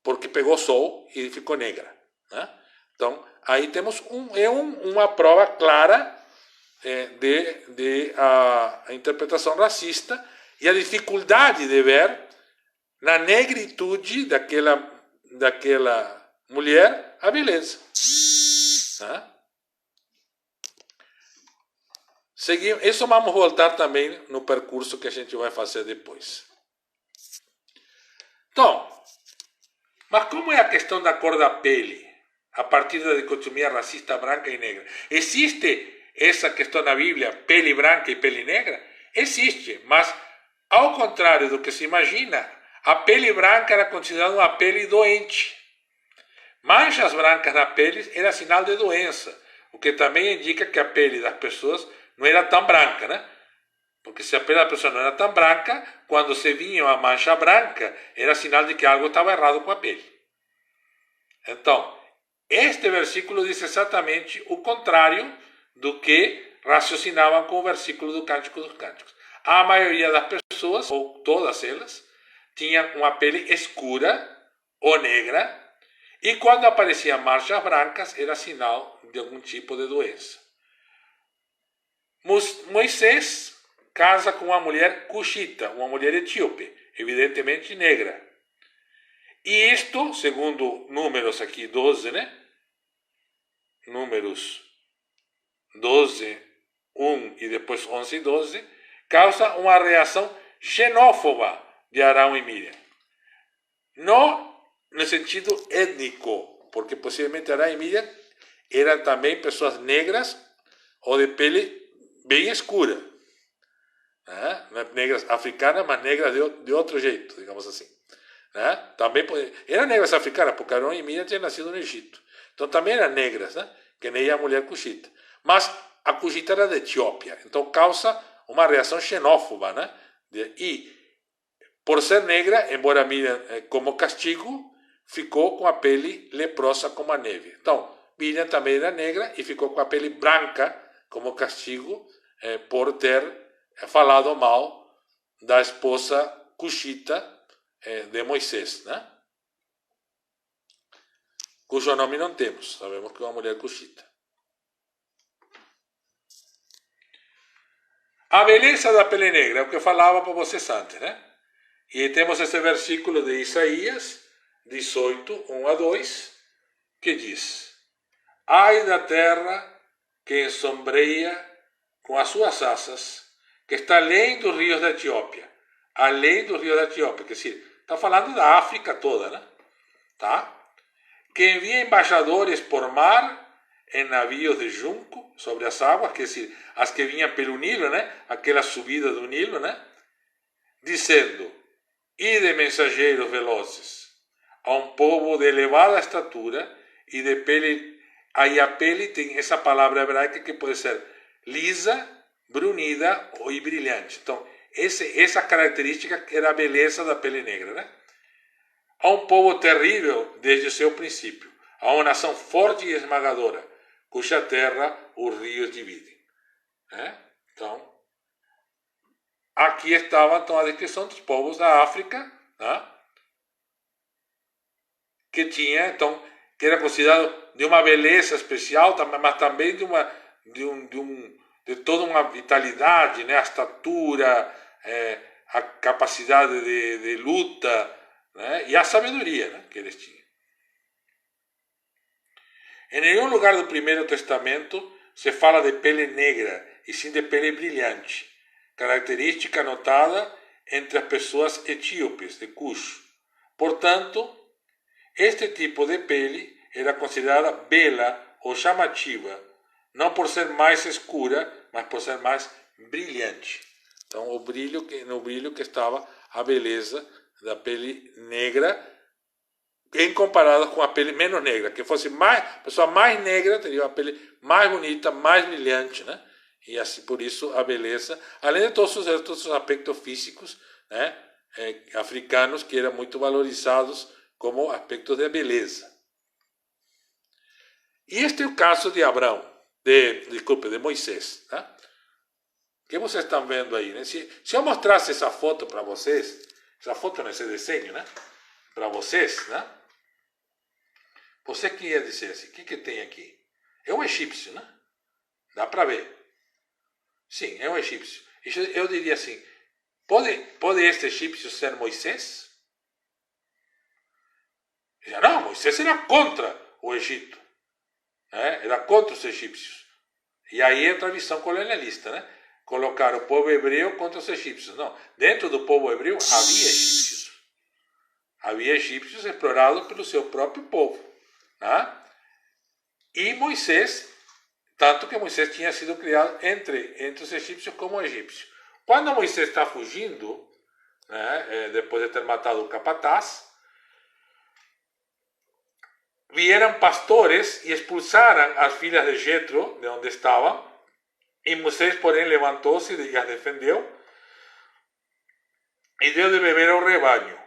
porque pegou sol e ficou negra, né? Então aí temos uma prova clara de a interpretação racista e a dificuldade de ver na negritude daquela mulher a beleza, né? Seguimos, isso vamos voltar também no percurso que a gente vai fazer depois. Então, mas como é a questão da cor da pele a partir da dicotomia racista branca e negra? Existe essa questão na Bíblia, pele branca e pele negra? Existe, mas ao contrário do que se imagina, a pele branca era considerada uma pele doente. Manchas brancas na pele era sinal de doença, o que também indica que a pele das pessoas não era tão branca, né? Porque se a pele da pessoa não era tão branca, quando se vinha uma mancha branca, era sinal de que algo estava errado com a pele. Então, este versículo diz exatamente o contrário do que raciocinavam com o versículo do Cântico dos Cânticos. A maioria das pessoas, ou todas elas, tinham uma pele escura ou negra, e quando apareciam manchas brancas, era sinal de algum tipo de doença. Moisés casa com uma mulher cuxita, uma mulher etíope, evidentemente negra. E isto, segundo Números aqui 12, né? Números 12, 1 e depois 11 e 12, causa uma reação xenófoba de Arão e Miriam. Não no sentido étnico, porque possivelmente Arão e Miriam eram também pessoas negras ou de pele bem escura, né? Negras africanas, mas negras de outro jeito, digamos assim, né? Também eram negras africanas, porque Arão e Miriam tinham nascido no Egito, então também eram negras, né? Que nem a mulher cuxita, mas a cuxita era da Etiópia, então causa uma reação xenófoba, né? E por ser negra, embora Miriam, como castigo, ficou com a pele leprosa como a neve. Então Miriam também era negra e ficou com a pele branca como castigo por ter falado mal da esposa cuxita de Moisés, né? Cujo nome não temos, sabemos que é uma mulher cuxita. A beleza da pele negra, é o que eu falava para vocês antes, né? E temos esse versículo de Isaías 18, 1 a 2, que diz: Ai da terra que ensombreia com as suas asas, que está além dos rios da Etiópia. Além dos rios da Etiópia, quer dizer, está falando da África toda, né? Tá? Que envia embaixadores por mar em navios de junco sobre as águas, quer dizer, as que vinham pelo Nilo, né? Aquela subida do Nilo, né? Dizendo: Ide mensageiros velozes a um povo de elevada estatura e de pele. Aí a pele tem essa palavra hebraica que pode ser lisa, brunida ou brilhante. Então, essa característica era a beleza da pele negra, né? A um povo terrível desde o seu princípio, a uma nação forte e esmagadora, cuja terra os rios dividem. Né? Então, aqui estava então a descrição dos povos da África, né? Que tinha, então, que era considerado de uma beleza especial, mas também de toda uma vitalidade, né? A estatura, a capacidade de luta, né? E a sabedoria, né? Que eles tinham. Em nenhum lugar do Primeiro Testamento se fala de pele negra, e sim de pele brilhante, característica notada entre as pessoas etíopes de Cush. Portanto, este tipo de pele era considerada bela ou chamativa, não por ser mais escura, mas por ser mais brilhante. Então, no brilho que estava a beleza da pele negra, em comparado com a pele menos negra, que fosse a pessoa mais negra teria uma pele mais bonita, mais brilhante, né? E assim, por isso a beleza, além de todos os aspectos físicos, né, africanos que eram muito valorizados como aspectos de beleza. E este é o caso de Abraão, de Moisés. Tá? Que vocês estão vendo aí, né? Se eu mostrasse essa foto para vocês, essa foto nesse desenho, né? Para vocês, né? Você que ia dizer assim, o que tem aqui? É um egípcio, né? Dá para ver. Sim, é um egípcio. Eu diria assim, pode este egípcio ser Moisés? Já não, Moisés era contra o Egito. Né? Era contra os egípcios. E aí entra a visão colonialista, né? Colocar o povo hebreu contra os egípcios. Não, dentro do povo hebreu havia egípcios. Havia egípcios explorados pelo seu próprio povo. Né? E Moisés, tanto que Moisés tinha sido criado entre os egípcios como egípcio. Quando Moisés está fugindo, né, depois de ter matado o capataz, vieram pastores e expulsaram as filhas de Jetro, de onde estavam, e Moisés, porém, levantou-se e as defendeu, e deu de beber ao rebanho.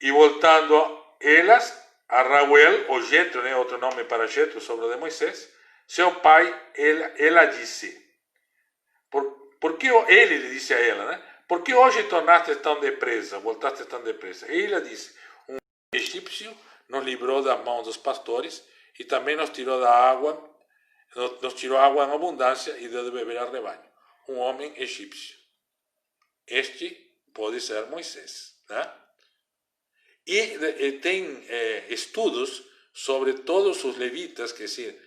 E voltando elas, a Reuel, ou Jetro, né, outro nome para Jetro, sogro de Moisés, seu pai, ela disse, porque ele lhe disse a ela, né? Por que hoje tornaste tão depressa, voltaste tão depressa? E ela disse, um egípcio nos livrou das mãos dos pastores e também nos tirou da água, nos tirou água em abundância e deu de beber ao rebanho. Um homem egípcio. Este pode ser Moisés, né? E tem estudos sobre todos os levitas, quer dizer,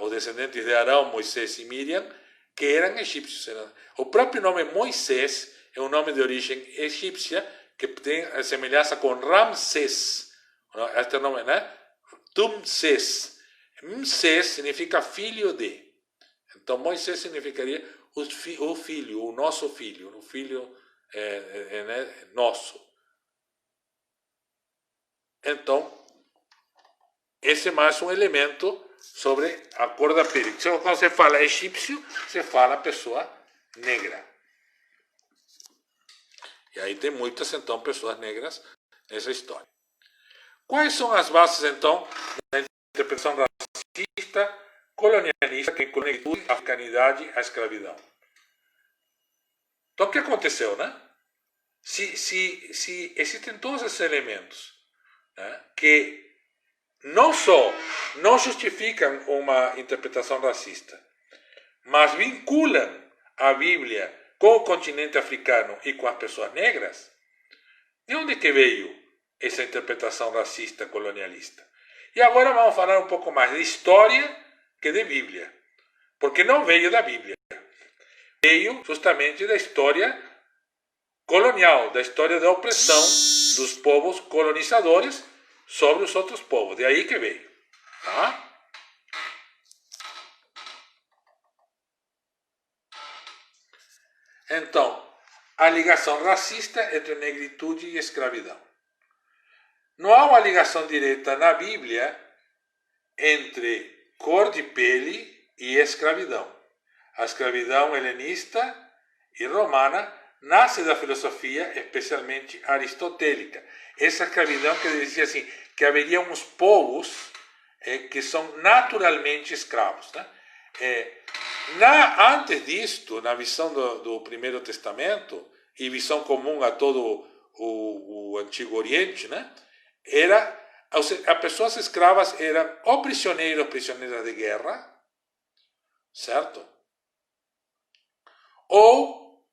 os descendentes de Arão, Moisés e Miriam, que eram egípcios. O próprio nome Moisés é um nome de origem egípcia que tem semelhança com Ramsés. Este nome, né? Tumsés. Msés significa filho de. Então Moisés significaria o filho, o nosso filho, o filho né, nosso. Então, esse é mais um elemento sobre a cor da pele. Quando você fala egípcio, você fala pessoa negra. E aí tem muitas, então, pessoas negras nessa história. Quais são as bases, então, da interpretação racista, colonialista, que inclui a negritude, a africanidade, a escravidão? Então, o que aconteceu, né? Se existem todos esses elementos, né, que não só não justificam uma interpretação racista, mas vinculam a Bíblia com o continente africano e com as pessoas negras, de onde que veio essa interpretação racista colonialista? E agora vamos falar um pouco mais de história que de Bíblia, porque não veio da Bíblia, veio justamente da história colonial, da história da opressão dos povos colonizadores sobre os outros povos. De aí que veio. Tá? Então, a ligação racista entre negritude e escravidão. Não há uma ligação direta na Bíblia entre cor de pele e escravidão. A escravidão helenista e romana nasce da filosofia, especialmente aristotélica. Essa escravidão que dizia assim, que haveria uns povos que são naturalmente escravos. Né? Antes disto, na visão do Primeiro Testamento, e visão comum a todo o Antigo Oriente, né? As pessoas escravas eram ou prisioneiras de guerra, certo? Ou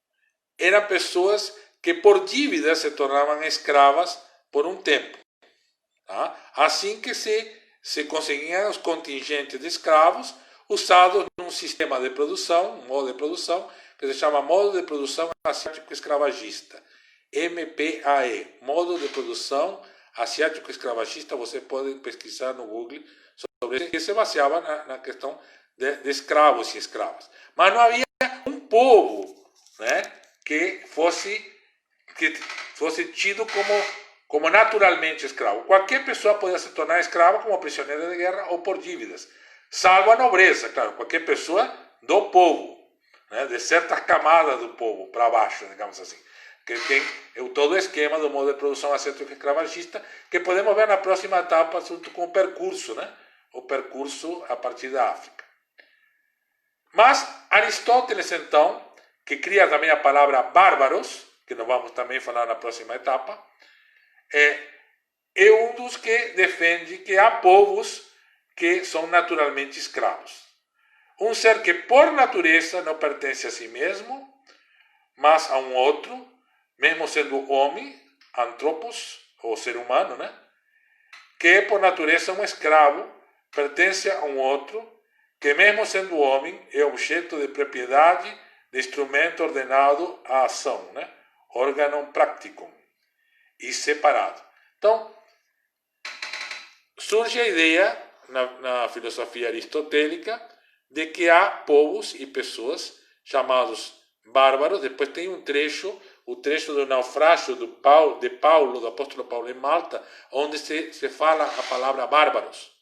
eram pessoas que por dívidas se tornavam escravas por um tempo. Tá? Assim que se conseguiam os contingentes de escravos usados num sistema de produção, um modo de produção, que se chama Modo de Produção Asiático Escravagista. MPAE, Modo de Produção Asiático Escravagista. Você pode pesquisar no Google sobre isso, que se baseava na questão de escravos e escravas. Mas não havia um povo, né, que fosse tido como naturalmente escravo. Qualquer pessoa podia se tornar escrava como prisioneira de guerra ou por dívidas, salvo a nobreza, claro, qualquer pessoa do povo, né, de certas camadas do povo para baixo, digamos assim, que tem todo o esquema do modo de produção asiático escravagista, que podemos ver na próxima etapa junto com o percurso, né, o percurso a partir da África. Mas Aristóteles, então, que cria também a palavra bárbaros, que nós vamos também falar na próxima etapa, é um dos que defende que há povos que são naturalmente escravos. Um ser que por natureza não pertence a si mesmo, mas a um outro, mesmo sendo homem, antropos, ou ser humano, né? Que é por natureza um escravo, pertence a um outro, que mesmo sendo homem, é objeto de propriedade, de instrumento ordenado à ação, né? Órgão practicum, e separado. Então, surge a ideia, na filosofia aristotélica, de que há povos e pessoas chamados bárbaros. Depois tem um trecho, o trecho do naufrágio do apóstolo Paulo em Malta, onde se fala a palavra bárbaros.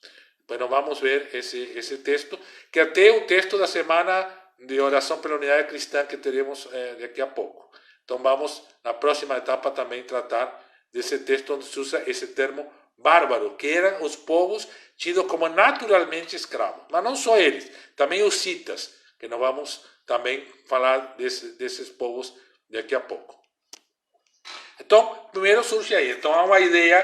Depois nós vamos ver esse texto, que até é o texto da semana de oração pela unidade cristã que teremos daqui a pouco. Então vamos, na próxima etapa, também tratar desse texto onde se usa esse termo bárbaro, que eram os povos tidos como naturalmente escravos. Mas não só eles, também os citas, que nós vamos também falar desses povos daqui a pouco. Então, primeiro surge aí. Então, há uma ideia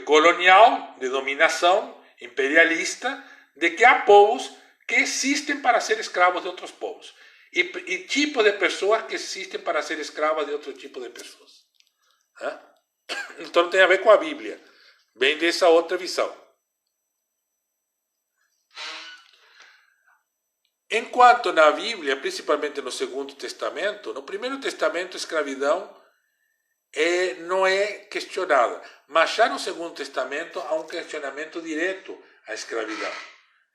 colonial, de dominação, imperialista, de que há povos que existem para ser escravos de outros povos. E tipos de pessoas que existem para ser escravas de outro tipo de pessoas. Então, tem a ver com a Bíblia. Vem dessa outra visão. Enquanto na Bíblia, principalmente no Segundo Testamento, no Primeiro Testamento a escravidão não é questionada, mas já no Segundo Testamento há um questionamento direto à escravidão.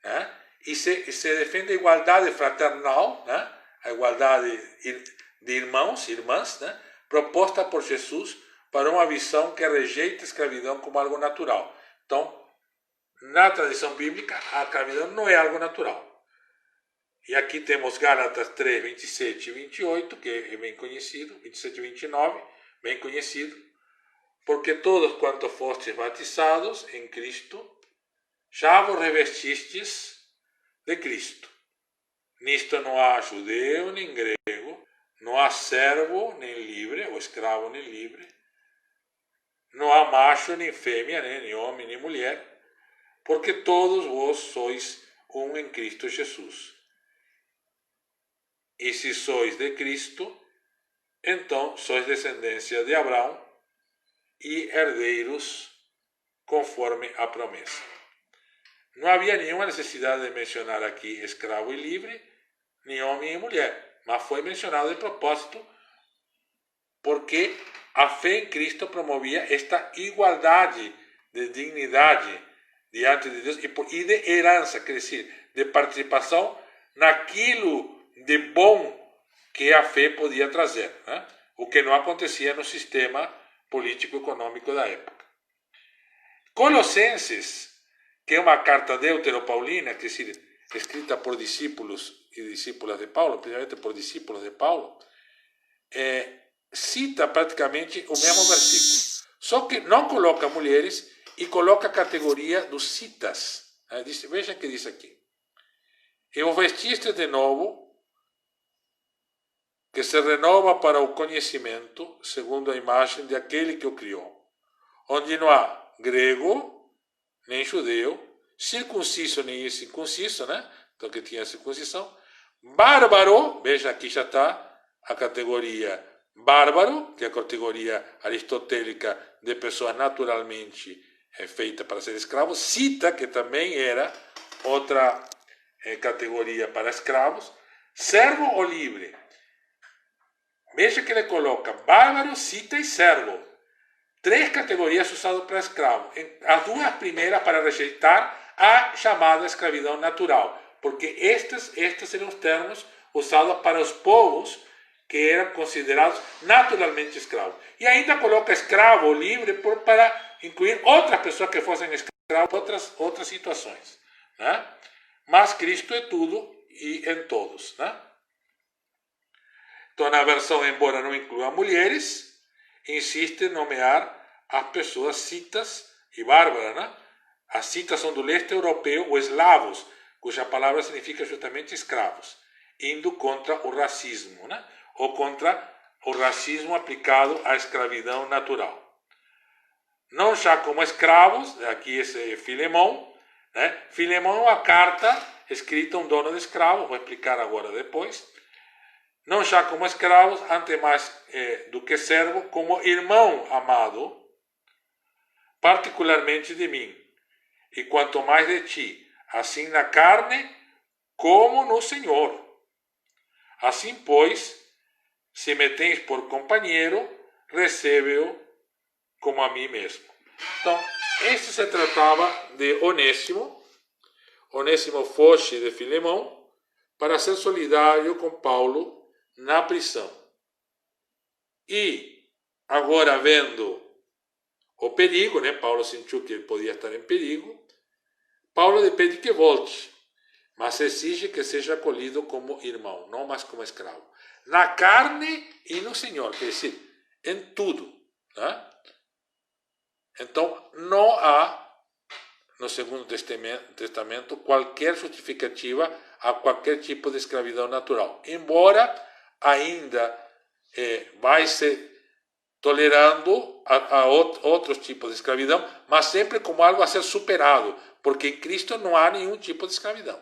Né? E se defende a igualdade fraternal, né? A igualdade de irmãos e irmãs, né? Proposta por Jesus para uma visão que rejeita a escravidão como algo natural. Então, na tradição bíblica, a escravidão não é algo natural. E aqui temos Gálatas 3, 27 e 28, que é bem conhecido, 27 e 29, bem conhecido, porque todos quanto fostes batizados em Cristo, já vos revestistes de Cristo. Nisto não há judeu nem grego, não há servo nem livre, ou escravo nem livre, não há macho nem fêmea, nem homem nem mulher, porque todos vós sois um em Cristo Jesus. E se sois de Cristo, então sois descendência de Abraão e herdeiros conforme a promessa. Não havia nenhuma necessidade de mencionar aqui escravo e livre, nem homem e mulher, mas foi mencionado de propósito porque a fé em Cristo promovia esta igualdade de dignidade diante de Deus e de herança, quer dizer, de participação naquilo de bom que a fé podia trazer, né? O que não acontecia no sistema político-econômico da época. Colossenses, que é uma carta deuteropaulina, quer dizer, escrita por discípulos e discípulas de Paulo, principalmente por discípulos de Paulo, cita praticamente o mesmo versículo, só que não coloca mulheres e coloca a categoria dos citas. Veja o que diz aqui. E o vestiste de novo, que se renova para o conhecimento, segundo a imagem de aquele que o criou, onde não há grego, nem judeu, circunciso nem incircunciso, né? Então que tinha circuncisão, bárbaro, veja aqui já está a categoria bárbaro, que é a categoria aristotélica de pessoas naturalmente feitas para ser escravos, cita, que também era outra categoria para escravos, servo ou livre. Veja que ele coloca bárbaro, cita e servo. 3 categorias usadas para escravo. As 2 primeiras para rejeitar a chamada escravidão natural, porque estes eram os termos usados para os povos que eram considerados naturalmente escravos. E ainda coloca escravo ou livre para incluir outras pessoas que fossem escravos, outras situações. Né? Mas Cristo é tudo e em todos. Né? Então, na versão, embora não inclua mulheres, insiste em nomear as pessoas citas e bárbaras, né? As citas são do leste europeu, ou eslavos, cuja palavra significa justamente escravos, indo contra o racismo, né? Ou contra o racismo aplicado à escravidão natural. Não já como escravos, aqui esse Filemão, né? Filemão é uma carta escrita a um dono de escravo, vou explicar agora depois. Não já como escravos, antes mais do que servo, como irmão amado, particularmente de mim, e quanto mais de ti, assim na carne como no Senhor. Assim, pois, se me tens por companheiro, recebe-o como a mim mesmo. Então, este se tratava de Onésimo. Onésimo foge de Filemão para ser solidário com Paulo na prisão. E, agora vendo o perigo, né? Paulo sentiu que ele podia estar em perigo, Paulo lhe pede que volte, mas exige que seja acolhido como irmão, não mais como escravo. Na carne e no Senhor, quer dizer, em tudo. Né? Então, não há, no Segundo Testamento, qualquer justificativa a qualquer tipo de escravidão natural. Embora ainda vai se tolerando a outros tipos de escravidão, mas sempre como algo a ser superado, porque em Cristo não há nenhum tipo de escravidão.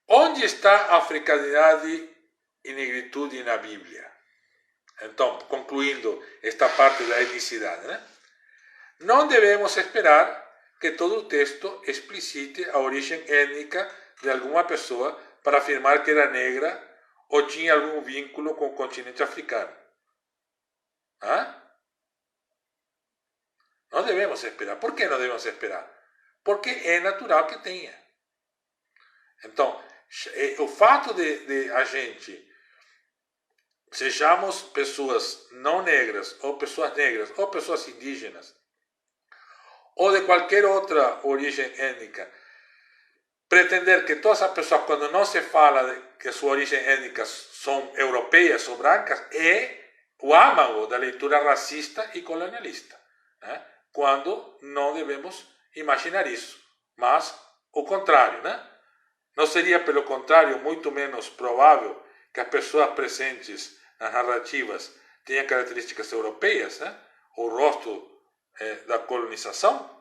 Onde está a africanidade e negritude na Bíblia? Então, concluindo esta parte da etnicidade, né? Não devemos esperar que todo o texto explicite a origem étnica de alguma pessoa para afirmar que era negra ou tinha algum vínculo com o continente africano. Não devemos esperar. Por que não devemos esperar? Porque é natural que tenha. Então, o fato de a gente sejamos pessoas não negras, ou pessoas indígenas, ou de qualquer outra origem étnica, pretender que todas as pessoas, quando não se fala que sua origem étnica são europeias ou brancas, é o âmago da leitura racista e colonialista, né? Quando não devemos imaginar isso, mas o contrário, né? Não seria, pelo contrário, muito menos provável que as pessoas presentes nas narrativas tenham características europeias, né? O rosto da colonização?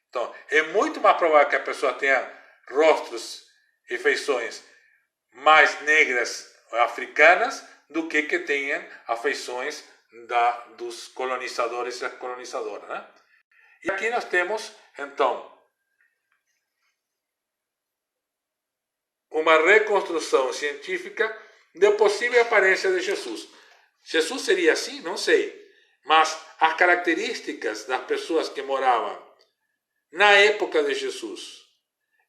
Então, é muito mais provável que a pessoa tenha rostos e feições mais negras africanas do que tenham afeições dos colonizadores e das colonizadoras, né? E aqui nós temos, então, uma reconstrução científica da possível aparência de Jesus. Jesus seria assim? Não sei. Mas as características das pessoas que moravam na época de Jesus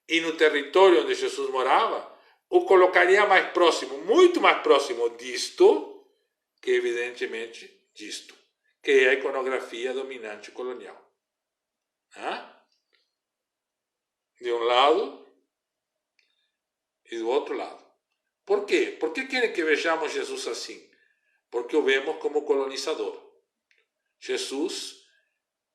e no território onde Jesus morava, o colocaria mais próximo, muito mais próximo disto, que evidentemente disto, que é a iconografia dominante colonial. De um lado e do outro lado. Por quê? Por que querem que vejamos Jesus assim? Porque o vemos como colonizador. Jesus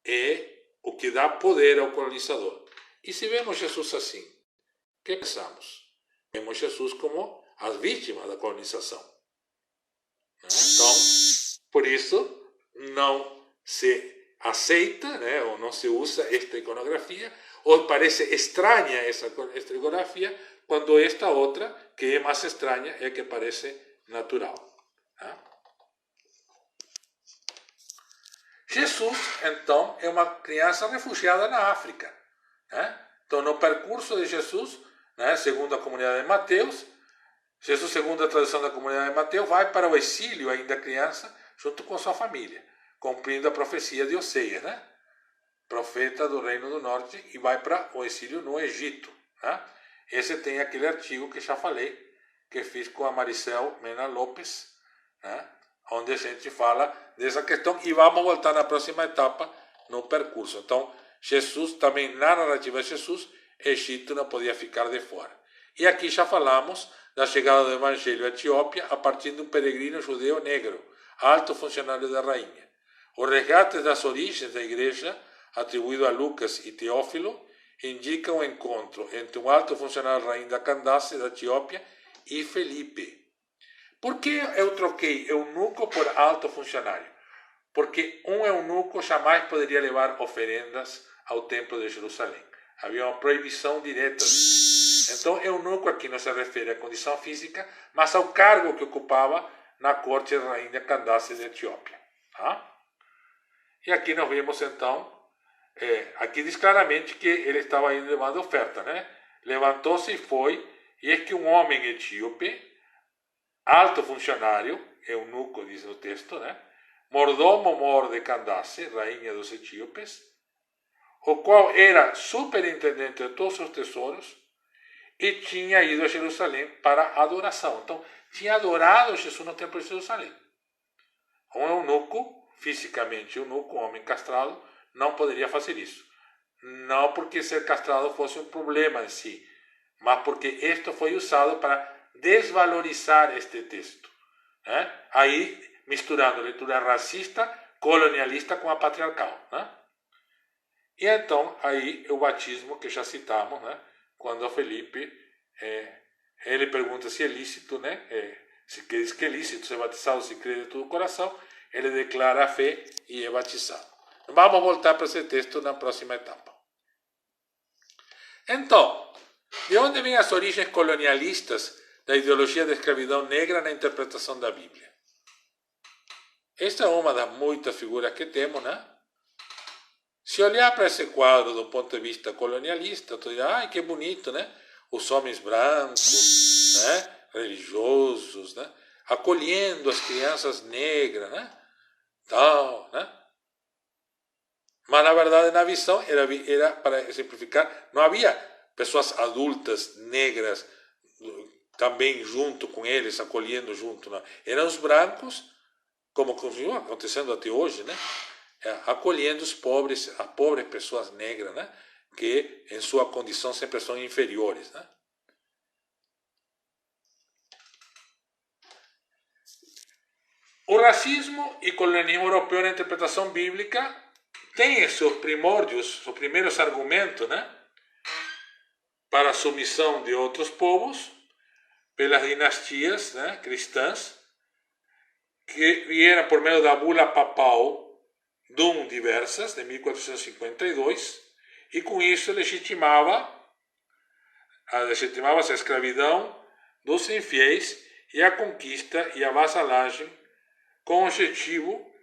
é o que dá poder ao colonizador. E se vemos Jesus assim, o que pensamos? Vemos Jesus como as vítimas da colonização. Então, por isso, não se aceita, né, ou não se usa esta iconografia, ou parece estranha esta iconografia, quando esta outra, que é mais estranha, é que parece natural. Jesus, então, é uma criança refugiada na África. Então, no percurso de Jesus, segundo a comunidade de Mateus, Jesus, segundo a tradição da comunidade de Mateus, vai para o exílio ainda criança, junto com sua família, cumprindo a profecia de Oseias, profeta do Reino do Norte, e vai para o exílio no Egito. Esse tem aquele artigo que já falei, que fiz com a Maricel Mena Lopes, onde a gente fala dessa questão, e vamos voltar na próxima etapa no percurso. Então, Jesus, também na narrativa de Jesus, Egito não podia ficar de fora. E aqui já falamos da chegada do Evangelho à Etiópia a partir de um peregrino judeu negro, alto funcionário da rainha. Os resgates das origens da igreja, atribuído a Lucas e Teófilo, indicam o encontro entre um alto funcionário da rainha da Candace, da Etiópia, e Felipe. Por que eu troquei eunuco por alto funcionário? Porque um eunuco jamais poderia levar oferendas ao templo de Jerusalém. Havia uma proibição direta disso. Então, eunuco aqui não se refere à condição física, mas ao cargo que ocupava na corte da rainha Candace da Etiópia. Tá? E aqui nós vemos então, aqui diz claramente que ele estava indo levando oferta, né? Levantou-se e foi, e é que um homem etíope, alto funcionário, eunuco diz no texto, né? Mordomo-mor de Candace, rainha dos etíopes, o qual era superintendente de todos os tesouros e tinha ido a Jerusalém para adoração. Então, tinha adorado Jesus no templo de Jerusalém. Um eunuco, fisicamente eunuco, um homem castrado, não poderia fazer isso. Não porque ser castrado fosse um problema em si, mas porque isto foi usado para desvalorizar este texto. Né? Aí, misturando leitura racista, colonialista com a patriarcal. Né? E então, aí, o batismo que já citamos, né? Quando Felipe, ele pergunta se é lícito, né? Se diz que é lícito ser batizado se crê de todo o coração, ele declara a fé e é batizado. Vamos voltar para esse texto na próxima etapa. Então, de onde vêm as origens colonialistas da ideologia da escravidão negra na interpretação da Bíblia? Esta é uma das muitas figuras que temos, né? Se olhar para esse quadro do ponto de vista colonialista, tu dirá, ai, que bonito, né? Os homens brancos, né? Religiosos, né? Acolhendo as crianças negras, né? Tal, né? Mas, na verdade, na visão, era para simplificar, não havia pessoas adultas negras também junto com eles, acolhendo junto, não. Eram os brancos, como continua acontecendo até hoje, né? Acolhendo os pobres, as pobres pessoas negras, né? Que em sua condição sempre são inferiores, né? O racismo e colonialismo europeu na interpretação bíblica têm seus primórdios, seus primeiros argumentos, né? Para a submissão de outros povos pelas dinastias, né? Cristãs, que vieram por meio da bula papal Dum Diversas, de 1452, e com isso legitimava-se a escravidão dos infiéis e a conquista e a vassalagem com o objetivo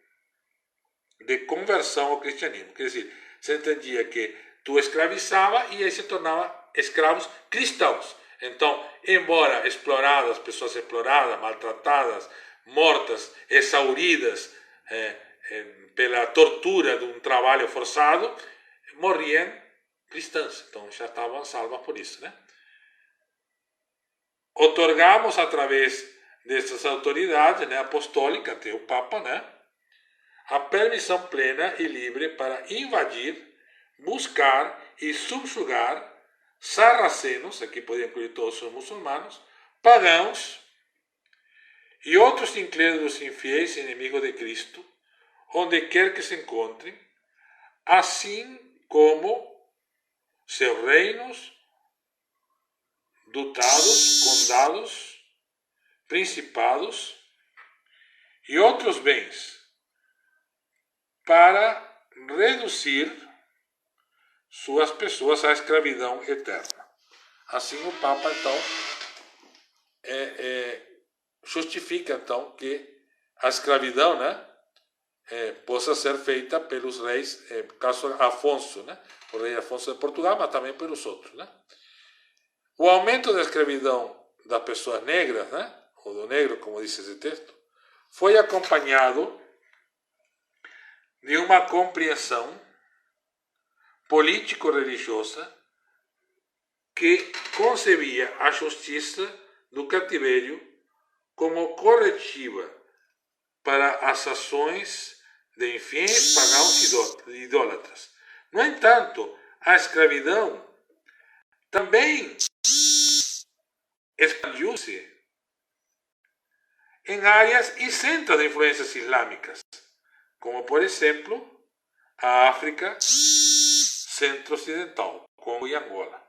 de conversão ao cristianismo. Quer dizer, você entendia que tu escravizava e aí se tornava escravos cristãos. Então, embora exploradas, pessoas exploradas, maltratadas, mortas, exauridas, pela tortura de um trabalho forçado, morriam cristãs. Então já estavam salvas por isso, né? Otorgamos através dessas autoridades, né, apostólicas, até o Papa, né, a permissão plena e livre para invadir, buscar e subjugar sarracenos, aqui podem incluir todos os muçulmanos, pagãos e outros incrédulos infiéis inimigos de Cristo, onde quer que se encontrem, assim como seus reinos, ducados, condados, principados e outros bens, para reduzir suas pessoas à escravidão eterna. Assim o Papa, então, justifica, então, que a escravidão, né, possa ser feita pelos reis, caso Afonso, né, o rei Afonso de Portugal, mas também pelos outros, né. O aumento da escravidão das pessoas negras, né, ou do negro, como diz esse texto, foi acompanhado de uma compreensão político-religiosa que concebia a justiça do cativeiro como corretiva para as ações de infiéis, pagãos e idólatras. No entanto, a escravidão também expandiu-se em áreas e centros de influências islâmicas, como, por exemplo, a África Centro-Ocidental, Congo e Angola.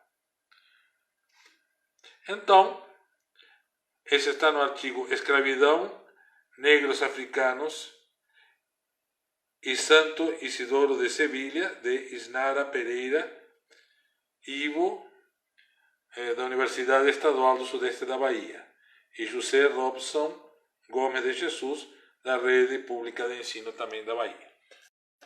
Então, esse está no artigo Escravidão, Negros Africanos e Santo Isidoro de Sevilha, de Isnara Pereira Ivo, da Universidade Estadual do Sudeste da Bahia, e José Robson Gomes de Jesus, da Rede Pública de Ensino também da Bahia.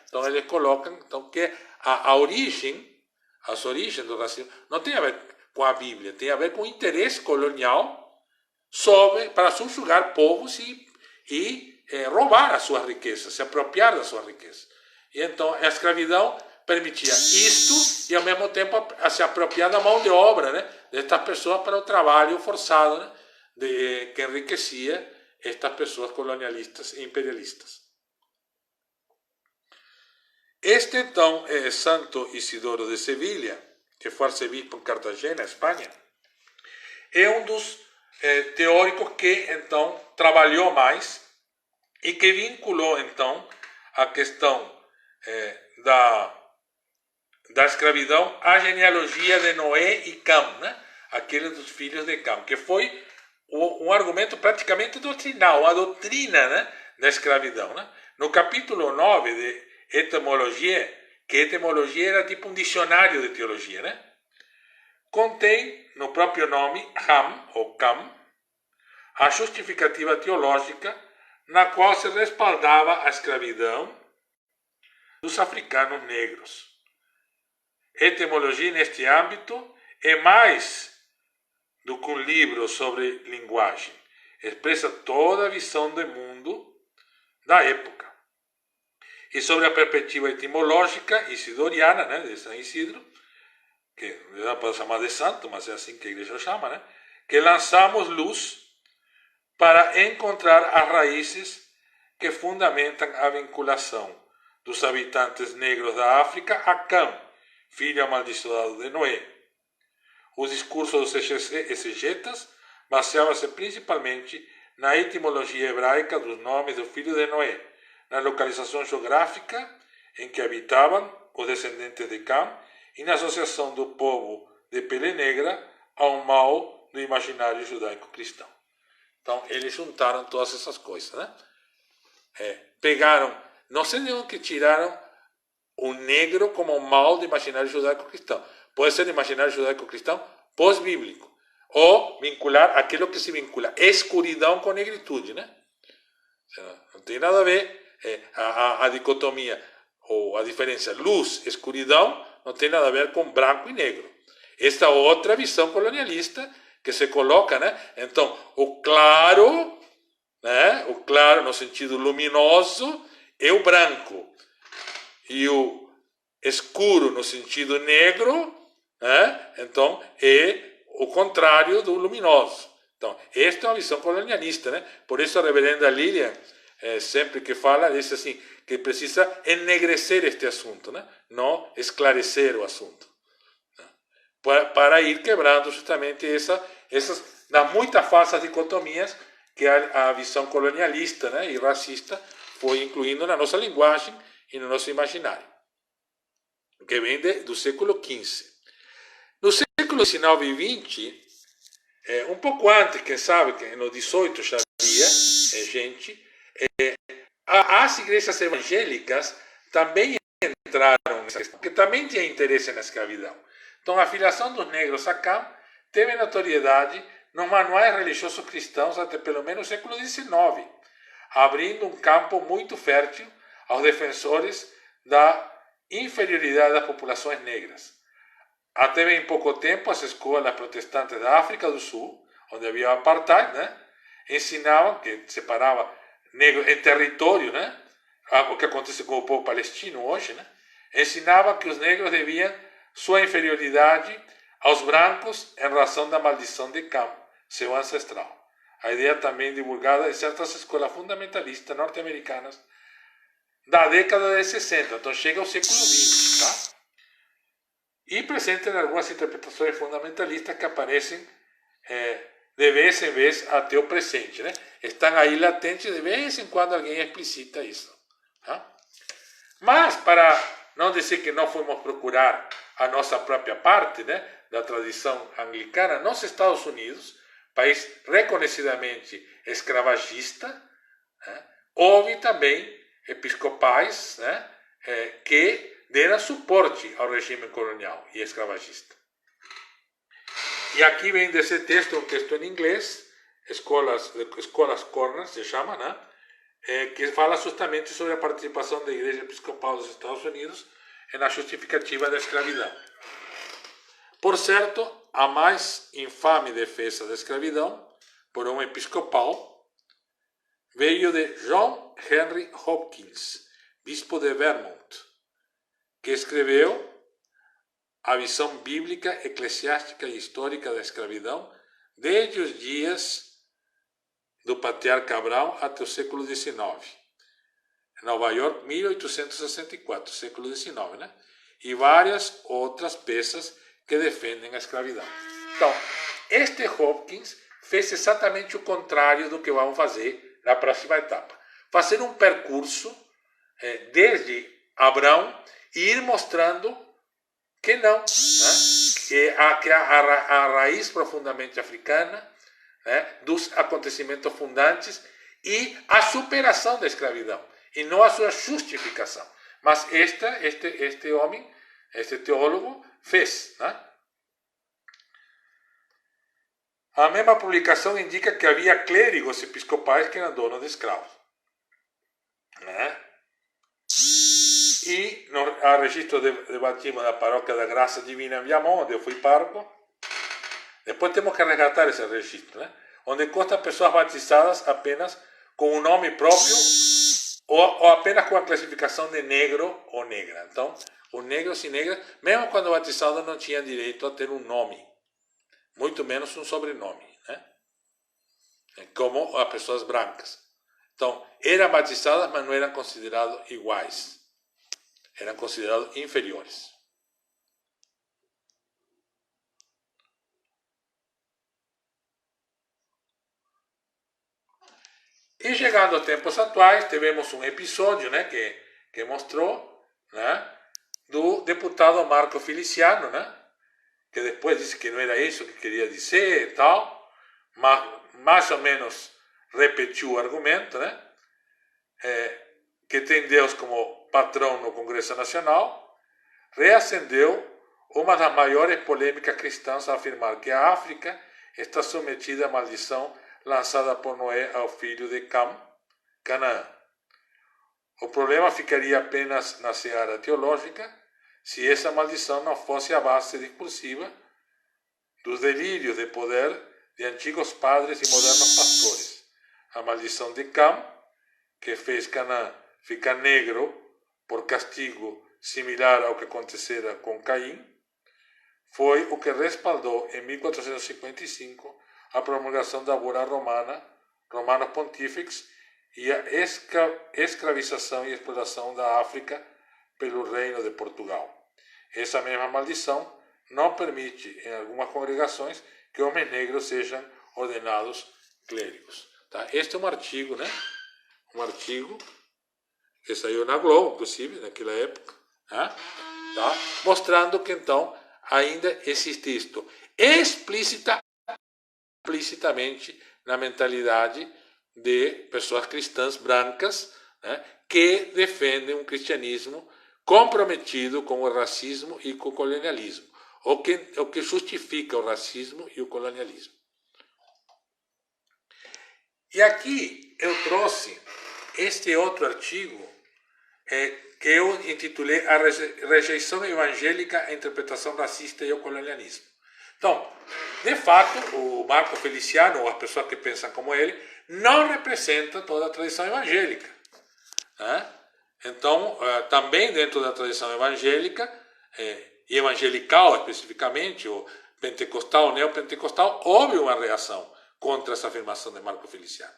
Então eles colocam que as origens do racismo não tem a ver com a Bíblia, tem a ver com o interesse colonial para subjugar povos e roubar as suas riquezas, se apropriar das suas riquezas. E então a escravidão permitia isto e ao mesmo tempo se apropriar da mão de obra, né, destas pessoas para o trabalho forçado, né, que enriquecia estas pessoas colonialistas e imperialistas. Este então Santo Isidoro de Sevilha, que foi arcebispo em Cartagena, Espanha, é um dos teóricos que então trabalhou mais e que vinculou então a questão da escravidão à genealogia de Noé e Cam, né? Aquele dos filhos de Cam, que foi um argumento praticamente doutrinal, a doutrina, né, da escravidão. Né? No capítulo 9 de Etimologia, que etimologia era tipo um dicionário de teologia, né? Contém no próprio nome Ham, ou Cam, a justificativa teológica na qual se respaldava a escravidão dos africanos negros. Etimologia neste âmbito é mais do que um livro sobre linguagem. Expressa toda a visão do mundo da época. E sobre a perspectiva etimológica isidoriana, né, de São Isidro, que não pode chamar de santo, mas é assim que a igreja chama, né, que lançamos luz para encontrar as raízes que fundamentam a vinculação dos habitantes negros da África a Cam, filho amaldiçoado de Noé. Os discursos dos exegetas baseavam-se principalmente na etimologia hebraica dos nomes dos filhos de Noé, na localização geográfica em que habitavam os descendentes de Cam e na associação do povo de pele negra ao mal do imaginário judaico-cristão. Então, eles juntaram todas essas coisas, né? Pegaram, não sei de onde tiraram o negro como mal do imaginário judaico-cristão. Pode ser imaginário judaico-cristão pós-bíblico. Ou vincular aquilo que se vincula escuridão com negritude, né? Não tem nada a ver a dicotomia ou a diferença luz, escuridão, não tem nada a ver com branco e negro. Esta outra visão colonialista que se coloca, né? Então, o claro, né? O claro no sentido luminoso é o branco. E o escuro no sentido negro, né? Então, é o contrário do luminoso. Então, esta é uma visão colonialista, né? Por isso a reverenda Lilian, sempre que fala, diz assim, que precisa ennegrecer este assunto, né? Não esclarecer o assunto. Né? Para ir quebrando justamente das muitas falsas dicotomias que a visão colonialista, né, e racista foi incluindo na nossa linguagem e no nosso imaginário, que vem do século XV. No século XIX e XX, um pouco antes, quem sabe, que no XVIII já havia gente, as igrejas evangélicas também entraram nessa questão, porque também tinha interesse na escravidão. Então, a filiação dos negros a Cam teve notoriedade nos manuais religiosos cristãos até pelo menos o século XIX, abrindo um campo muito fértil aos defensores da inferioridade das populações negras. Até bem pouco tempo, as escolas protestantes da África do Sul, onde havia apartheid, né, ensinavam que separava negros em território, né, o que acontece com o povo palestino hoje, né, ensinavam que os negros deviam sua inferioridade aos brancos em razão da maldição de Cam, seu ancestral. A ideia também divulgada em certas escolas fundamentalistas norte-americanas da década de 60, então chega ao século XX, tá? E presente em algumas interpretações fundamentalistas que aparecem de vez em vez até o presente, né? estão aí latentes, de vez em quando alguém explicita isso. Tá? Mas, para não dizer que não fomos procurar a nossa própria parte, né, da tradição anglicana, nos Estados Unidos, país reconhecidamente escravagista, né, houve também episcopais, né, que deram suporte ao regime colonial e escravagista. E aqui vem desse texto, um texto em inglês, Escolas Corner se chama, né? Que fala justamente sobre a participação da Igreja Episcopal dos Estados Unidos na justificativa da escravidão. Por certo, a mais infame defesa da escravidão, por um episcopal, veio de John Henry Hopkins, bispo de Vermont, que escreveu a visão bíblica, eclesiástica e histórica da escravidão desde os dias do patriarca Abraão até o século XIX. Nova York, 1864, século XIX, né? E várias outras peças que defendem a escravidão. Então, este Hopkins fez exatamente o contrário do que vamos fazer na próxima etapa. Fazer um percurso desde Abraão e ir mostrando que não, né? que a raiz profundamente africana, né, dos acontecimentos fundantes e a superação da escravidão, e não a sua justificação. Mas este homem, este teólogo, fez. Né? A mesma publicação indica que havia clérigos episcopais que eram donos de escravos. Né? E há registro de batismo da paróquia da Graça Divina em Viamão, onde eu fui pároco. Depois temos que resgatar esse registro, né? Onde constam pessoas batizadas apenas com um nome próprio ou apenas com a classificação de negro ou negra. Então, os negros e negras, mesmo quando batizados, não tinham direito a ter um nome, muito menos um sobrenome, né? Como as pessoas brancas. Então, eram batizadas, mas não eram considerados iguais. Eram considerados inferiores. E chegando aos tempos atuais, tivemos um episódio, né, que mostrou, né, do deputado Marco Feliciano, né, que depois disse que não era isso que queria dizer e tal, mas mais ou menos repetiu o argumento, né, que tem Deus como patrão no Congresso Nacional, reacendeu uma das maiores polêmicas cristãs a afirmar que a África está submetida à maldição lançada por Noé ao filho de Cam, Canaã. O problema ficaria apenas na seara teológica se essa maldição não fosse a base discursiva dos delírios de poder de antigos padres e modernos pastores. A maldição de Cam, que fez Canaã ficar negro por castigo similar ao que acontecera com Caim, foi o que respaldou em 1455 a promulgação da Bula Romana, Romanos Pontífices, e a escravização e exploração da África pelo Reino de Portugal. Essa mesma maldição não permite, em algumas congregações, que homens negros sejam ordenados clérigos. Tá? Este é um artigo, né? Um artigo que saiu na Globo, inclusive, naquela época, né? Tá? Mostrando que, então, ainda existe isto explicitamente na mentalidade de pessoas cristãs brancas, né, que defendem um cristianismo comprometido com o racismo e com o colonialismo, o que justifica o racismo e o colonialismo. E aqui eu trouxe este outro artigo que eu intitulei A Rejeição Evangélica à Interpretação Racista e ao Colonialismo. Então, de fato, o Marco Feliciano, ou as pessoas que pensam como ele, não representam toda a tradição evangélica. Né? Então, também dentro da tradição evangélica, e evangelical especificamente, ou pentecostal, neopentecostal, houve uma reação contra essa afirmação de Marco Feliciano.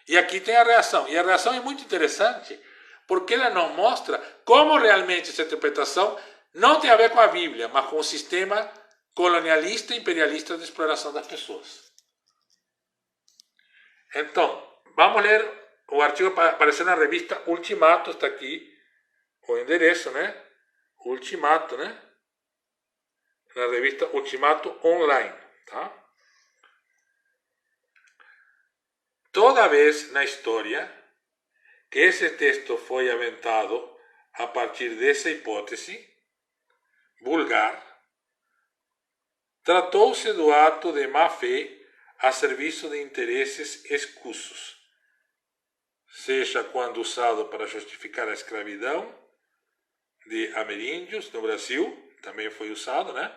E aqui tem a reação. E a reação é muito interessante, porque ela nos mostra como realmente essa interpretação não tem a ver com a Bíblia, mas com o sistema colonialista e imperialista de exploração das pessoas. Então, Vamos ler o artigo que apareceu na revista Ultimato, está aqui o endereço, né? Ultimato, né? Na revista Ultimato Online, tá? Toda vez na história que esse texto foi aventado a partir dessa hipótese vulgar, tratou-se do ato de má-fé a serviço de interesses escusos, seja quando usado para justificar a escravidão de ameríndios no Brasil, também foi usado, né?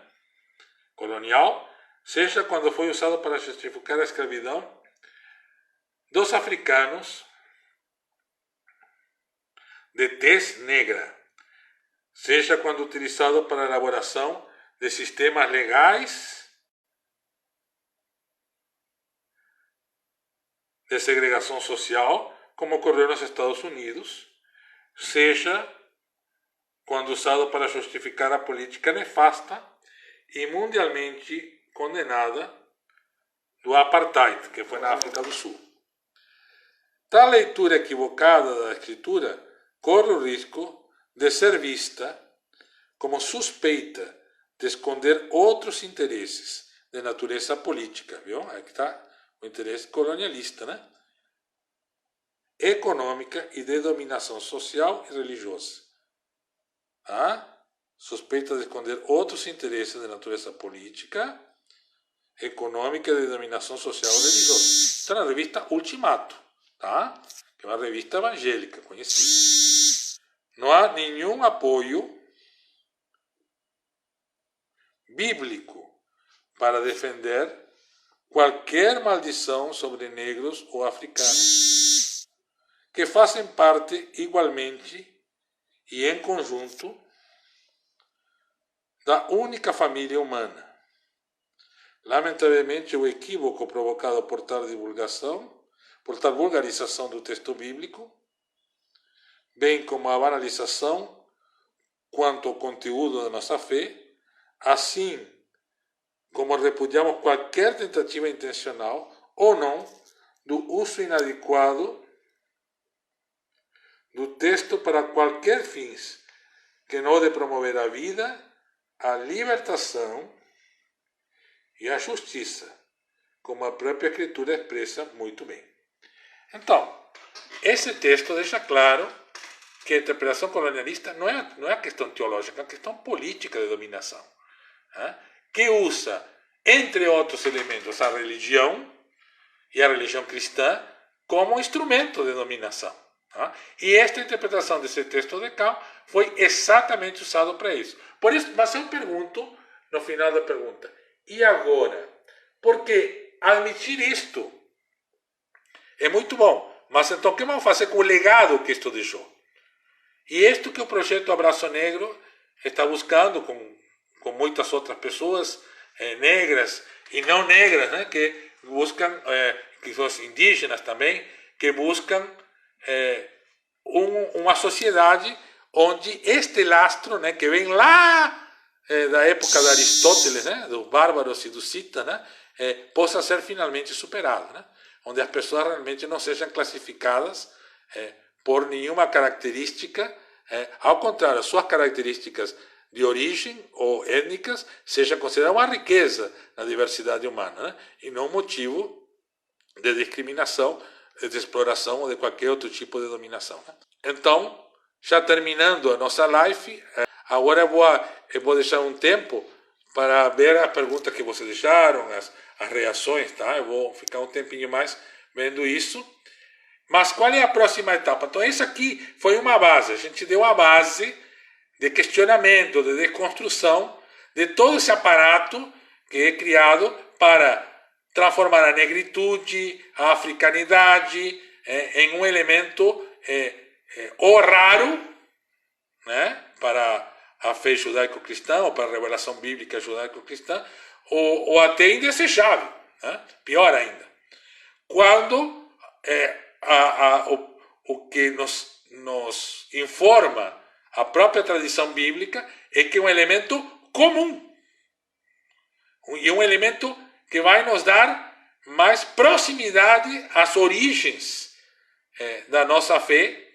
Colonial, seja quando foi usado para justificar a escravidão dos africanos de tez negra, seja quando utilizado para a elaboração de sistemas legais de segregação social, como ocorreu nos Estados Unidos, seja quando usado para justificar a política nefasta e mundialmente condenada do apartheid, que foi na África do Sul. Tal leitura equivocada da escritura corre o risco de ser vista como suspeita de esconder outros interesses de natureza política, viu? Aqui está o interesse colonialista, né? Econômica e de dominação social e religiosa. Suspeita de esconder outros interesses de natureza política, econômica e de dominação social e religiosa. Está na revista Ultimato, tá? Que é uma revista evangélica conhecida. Não há nenhum apoio bíblico para defender qualquer maldição sobre negros ou africanos que fazem parte igualmente e em conjunto da única família humana. Lamentavelmente, o equívoco provocado por tal vulgarização do texto bíblico, bem como a banalização quanto ao conteúdo da nossa fé, assim como repudiamos qualquer tentativa intencional ou não do uso inadequado do texto para qualquer fins que não de promover a vida, a libertação e a justiça, como a própria Escritura expressa muito bem. Então, esse texto deixa claro que a interpretação colonialista não é questão teológica, é uma questão política de dominação, que usa, entre outros elementos, a religião e a religião cristã como instrumento de dominação. E esta interpretação desse texto de cá foi exatamente usado para isso. Por isso, mas eu pergunto, no final da pergunta, e agora? Porque admitir isto é muito bom, mas então o que vamos fazer com o legado que isto deixou? E isto que o projeto Abraço Negro está buscando com muitas outras pessoas negras e não negras, né, que buscam, que são indígenas também, que buscam uma sociedade onde este lastro, né, que vem lá da época de Aristóteles, né, dos bárbaros e dos citas, né, possa ser finalmente superado, né, onde as pessoas realmente não sejam classificadas por nenhuma característica, ao contrário, as suas características de origem ou étnicas sejam consideradas uma riqueza na diversidade humana, né, e não motivo de discriminação, de exploração ou de qualquer outro tipo de dominação. Então, já terminando a nossa live, agora eu vou deixar um tempo para ver a pergunta que vocês deixaram, as reações, tá? Eu vou ficar um tempinho mais vendo isso. Mas qual é a próxima etapa? Então, isso aqui foi uma base. A gente deu a base de questionamento, de desconstrução de todo esse aparato que é criado para transformar a negritude, a africanidade em um elemento ou raro, né, para a fé judaico-cristã, ou para a revelação bíblica judaico-cristã, ou até indesejável, né? Pior ainda. Quando o que nos informa a própria tradição bíblica é que é um elemento comum, e um elemento que vai nos dar mais proximidade às origens da nossa fé,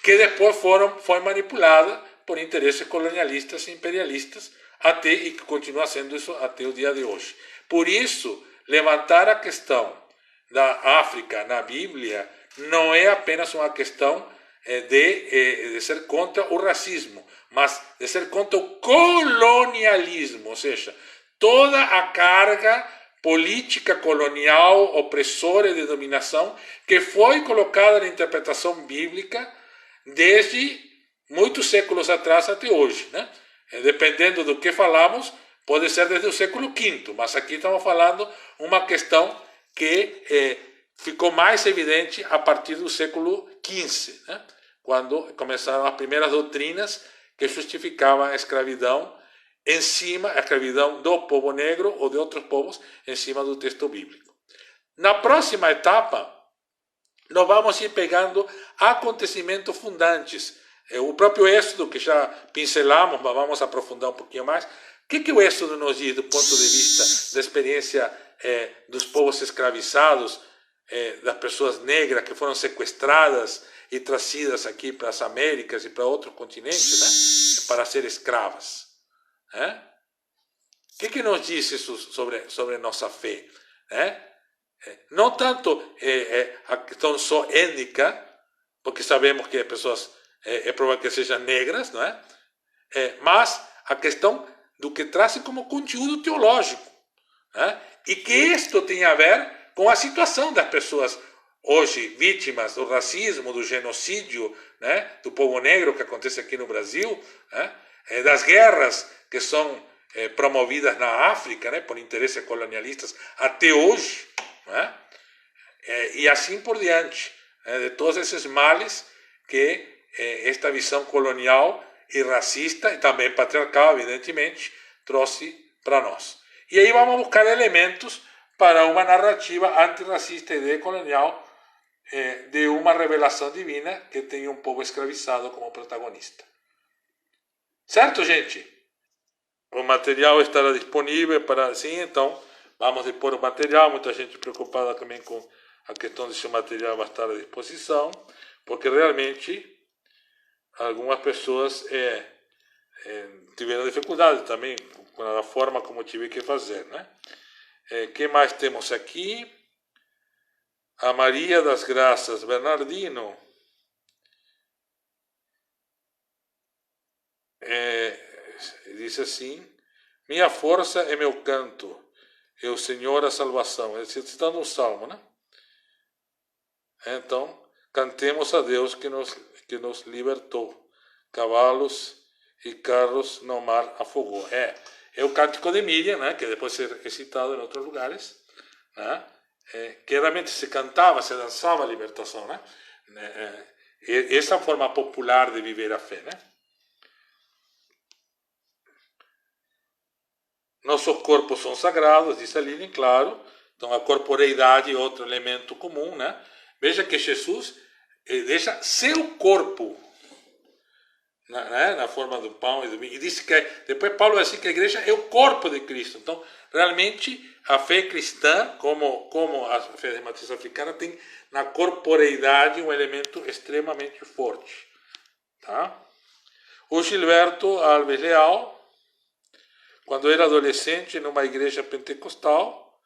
que depois foi manipulada por interesses colonialistas e imperialistas, até e que continua sendo isso até o dia de hoje. Por isso, levantar a questão da África na Bíblia não é apenas uma questão de ser contra o racismo, mas de ser contra o colonialismo, ou seja, toda a carga política colonial, opressora e de dominação que foi colocada na interpretação bíblica desde muitos séculos atrás até hoje, né? Dependendo do que falamos, pode ser desde o século V, mas aqui estamos falando uma questão que ficou mais evidente a partir do século XV, né? Quando começaram as primeiras doutrinas que justificavam a escravidão a escravidão do povo negro ou de outros povos em cima do texto bíblico. Na próxima etapa, nós vamos ir pegando acontecimentos fundantes. O próprio Êxodo, que já pincelamos, mas vamos aprofundar um pouquinho mais. O que o Êxodo nos diz do ponto de vista da experiência dos povos escravizados, das pessoas negras que foram sequestradas e trazidas aqui para as Américas e para outros continentes, né, para ser escravas? O que nos diz isso sobre nossa fé? Não tanto a questão só étnica, porque sabemos que as pessoas é provável que sejam negras, não é? Mas a questão do que traz como conteúdo teológico, e que isto tem a ver com a situação das pessoas hoje vítimas do racismo, do genocídio, né, do povo negro que acontece aqui no Brasil, das guerras que são promovidas na África, né, por interesses colonialistas até hoje, né, e assim por diante, de todos esses males que esta visão colonial e racista, e também patriarcal, evidentemente, trouxe para nós. E aí vamos buscar elementos para uma narrativa antirracista e decolonial de uma revelação divina que tem um povo escravizado como protagonista. Certo, gente? O material estará disponível para... Sim, então, vamos expor o material. Muita gente preocupada também com a questão de se o material vai estar à disposição, porque realmente algumas pessoas tiveram dificuldade também com a forma como tive que fazer, né? Que mais temos aqui? A Maria das Graças Bernardino diz assim: minha força é meu canto, é o Senhor a salvação. Ele está citando um salmo, né? Então, cantemos a Deus que nos libertou. Cavalos e carros no mar afogou. É o Cântico de Miriam, né? Que depois é citado em outros lugares, né? Que realmente se cantava, se dançava a libertação, né? Essa forma popular de viver a fé, né? Nossos corpos são sagrados, diz a Lilian, claro. Então a corporeidade é outro elemento comum, né? Veja que Jesus deixa seu corpo na forma do pão e do vinho. E diz que depois Paulo vai dizer que a igreja é o corpo de Cristo. Então, realmente, a fé cristã, como a fé de matriz africana, tem na corporeidade um elemento extremamente forte. Tá? O Gilberto Alves Leal, quando era adolescente, numa igreja pentecostal,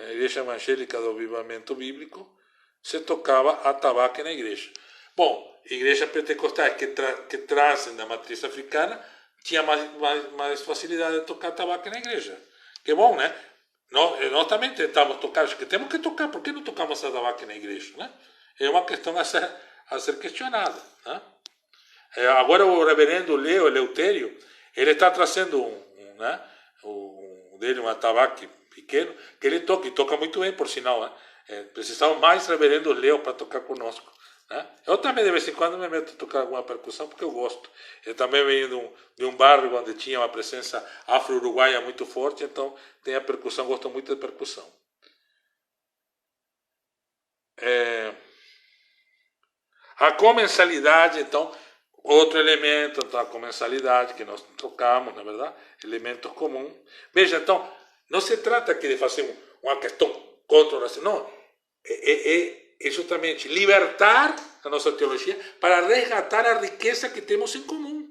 igreja evangélica do avivamento bíblico, se tocava atabaque na igreja. Bom, igrejas pentecostais que trazem da matriz africana tinha mais facilidade de tocar atabaque na igreja. Que bom, né? Nós também tentamos tocar, acho que temos que tocar, por que não tocamos atabaque na igreja? Né? É uma questão a ser questionada. Né? Agora o reverendo Leo Eleutério, ele está trazendo um atabaque pequeno, que ele toca, e toca muito bem, por sinal. Né? Precisamos mais reverendos Leo para tocar conosco. Né? Eu também, de vez em quando, me meto a tocar alguma percussão, porque eu gosto. Eu também venho de um bairro onde tinha uma presença afro-uruguaia muito forte, então tem a percussão, gosto muito de percussão. A comensalidade, então, outro elemento, então, a comensalidade que nós tocamos, na verdade, elementos comuns. Veja, então, não se trata aqui de fazer uma questão contra o racismo. Não, é justamente libertar a nossa teologia para resgatar a riqueza que temos em comum.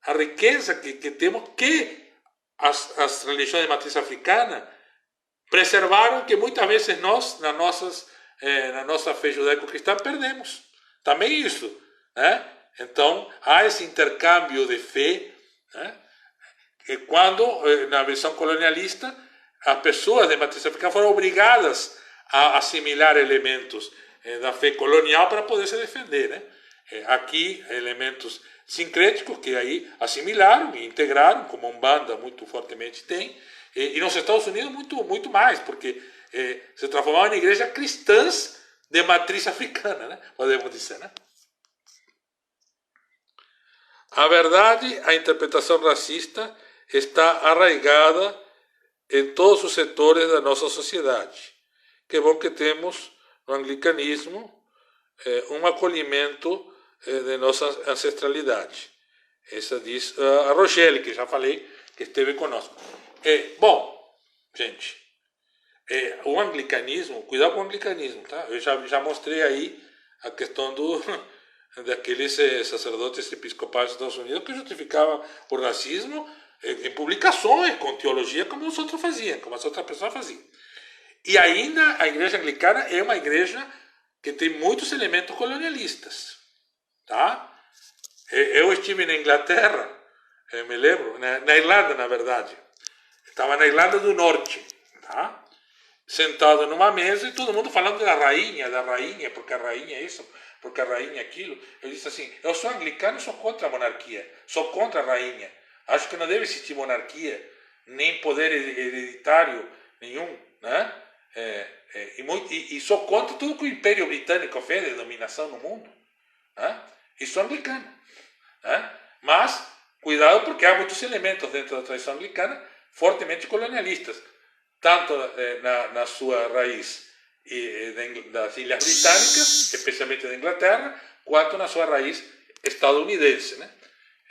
A riqueza que temos que as religiões de matriz africana preservaram, que muitas vezes nós, na nossa fé judaico-cristã, perdemos. Também isso. Né? Então, há esse intercâmbio de fé, né? Que quando, na versão colonialista, as pessoas de matriz africana foram obrigadas a assimilar elementos da fé colonial para poder se defender. Né? Aqui, elementos sincréticos que aí assimilaram e integraram, como a Umbanda muito fortemente tem, e nos Estados Unidos muito mais, porque se transformaram em igrejas cristãs de matriz africana, né? Podemos dizer. Né? A verdade, a interpretação racista está arraigada em todos os setores da nossa sociedade. Que bom que temos no anglicanismo um acolhimento de nossa ancestralidade. Essa diz a Rochelle, que já falei, que esteve conosco. Bom, gente, o anglicanismo, cuidado com o anglicanismo, tá? Eu já mostrei aí a questão daqueles sacerdotes episcopais dos Estados Unidos que justificavam o racismo em publicações, com teologia, como os outros faziam, como as outras pessoas faziam. E ainda a igreja anglicana é uma igreja que tem muitos elementos colonialistas. Tá? Eu estive na Inglaterra, me lembro, na Irlanda, na verdade. Estava na Irlanda do Norte, tá? Sentado numa mesa e todo mundo falando da rainha, porque a rainha é isso, porque a rainha é aquilo. Eu disse assim, eu sou anglicano e sou contra a monarquia, sou contra a rainha. Acho que não deve existir monarquia, nem poder hereditário nenhum, né? E sou contra tudo que o Império Britânico fez de dominação no mundo. Né? E sou anglicano. Né? Mas, cuidado, porque há muitos elementos dentro da tradição anglicana fortemente colonialistas, tanto na sua raiz das Ilhas Britânicas, especialmente da Inglaterra, quanto na sua raiz estadunidense. Né?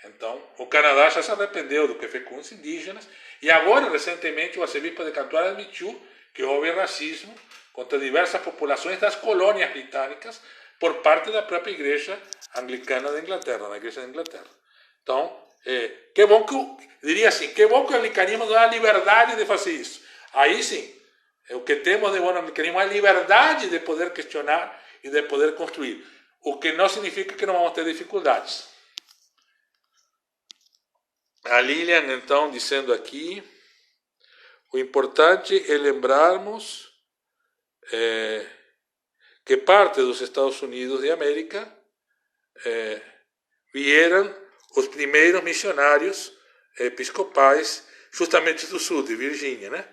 Então, o Canadá já se arrependeu do que fez com os indígenas, e agora, recentemente, o arcebispo de Cantuária admitiu que houve racismo contra diversas populações das colônias britânicas por parte da própria igreja anglicana da Inglaterra, da igreja da Inglaterra. Então, que bom que, diria assim, que bom que o anglicanismo dá a liberdade de fazer isso. Aí sim, o que temos de bom no anglicanismo é a liberdade de poder questionar e de poder construir. O que não significa que não vamos ter dificuldades. A Lilian, então, dizendo aqui, o importante é lembrarmos que parte dos Estados Unidos de América vieram os primeiros missionários episcopais justamente do sul, de Virgínia, né?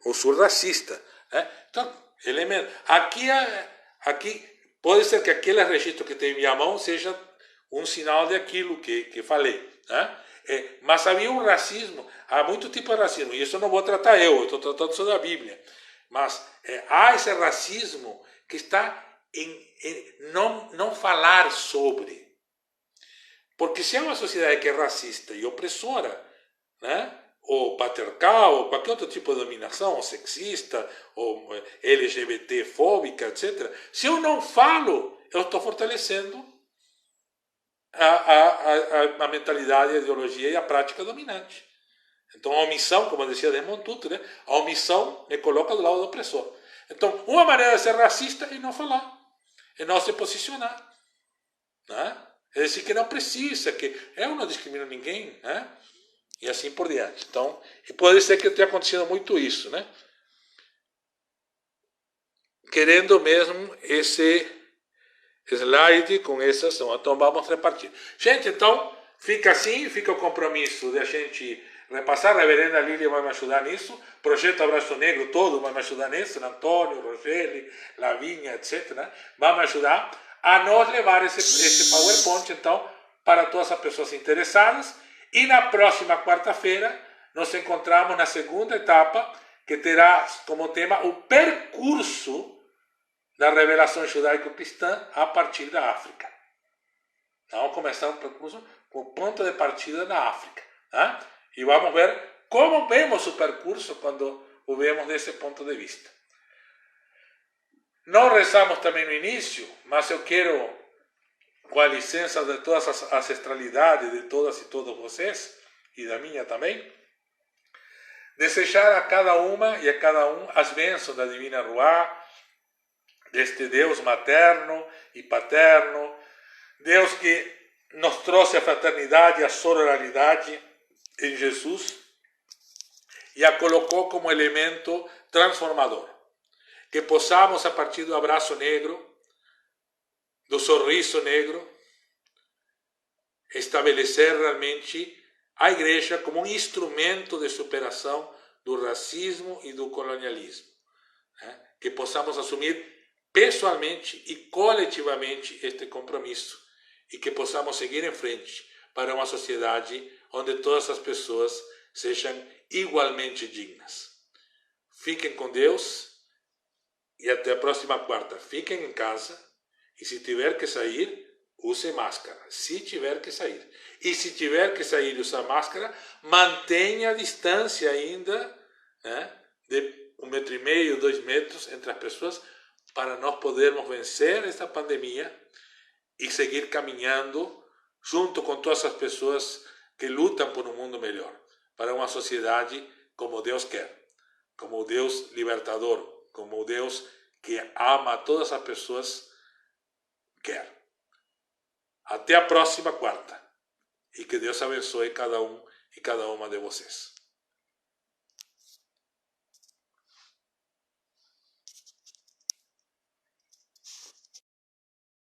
O sul racista. Né? Então, aqui pode ser que aquele registro que tem em minha mão seja um sinal daquilo que falei. Né? Mas havia um racismo, há muito tipo de racismo, e isso não vou tratar eu estou tratando só da Bíblia. Mas há esse racismo que está em não falar sobre. Porque se é uma sociedade que é racista e opressora, né? Ou patriarcal, ou qualquer outro tipo de dominação, ou sexista, ou LGBT-fóbica, etc. Se eu não falo, eu estou fortalecendo a mentalidade, a ideologia e a prática dominante. Então a omissão, como dizia Desmond Tutu, né? A omissão me coloca do lado do opressor. Então, uma maneira de ser racista é não falar, é não se posicionar. Né? É dizer que não precisa, que eu não discrimino ninguém, né? E assim por diante. Então, e pode ser que tenha acontecido muito isso, né? Querendo mesmo esse slide com essas, então vamos repartir. Gente, então, fica assim, fica o compromisso de a gente repassar. A reverenda Lília vai me ajudar nisso, Projeto Abraço Negro todo vai me ajudar nisso, Antônio, Rogério, Lavinha, etc. Né? Vai me ajudar a nós levar esse PowerPoint, então, para todas as pessoas interessadas. E na próxima quarta-feira, nos encontramos na segunda etapa, que terá como tema o percurso da revelação judaico-cristã a partir da África. Então, vamos começar um percurso com o ponto de partida na África. Né? E vamos ver como vemos o percurso quando o vemos desse ponto de vista. Não rezamos também no início, mas eu quero, com a licença de todas as ancestralidades, de todas e todos vocês, e da minha também, desejar a cada uma e a cada um as bênçãos da Divina Ruá, deste Deus materno e paterno, Deus que nos trouxe a fraternidade e a sororidade em Jesus e a colocou como elemento transformador. Que possamos, a partir do abraço negro, do sorriso negro, estabelecer realmente a igreja como um instrumento de superação do racismo e do colonialismo. Que possamos assumir pessoalmente e coletivamente este compromisso e que possamos seguir em frente para uma sociedade onde todas as pessoas sejam igualmente dignas. Fiquem com Deus e até a próxima quarta. Fiquem em casa e se tiver que sair, use máscara, se tiver que sair. E se tiver que sair e usar máscara, mantenha a distância ainda, de 1,5 metro, 2 metros entre as pessoas, para nós podermos vencer esta pandemia e seguir caminhando junto com todas as pessoas que lutam por um mundo melhor, para uma sociedade como Deus quer, como o Deus libertador, como o Deus que ama a todas as pessoas quer. Até a próxima quarta. E que Deus abençoe cada um e cada uma de vocês.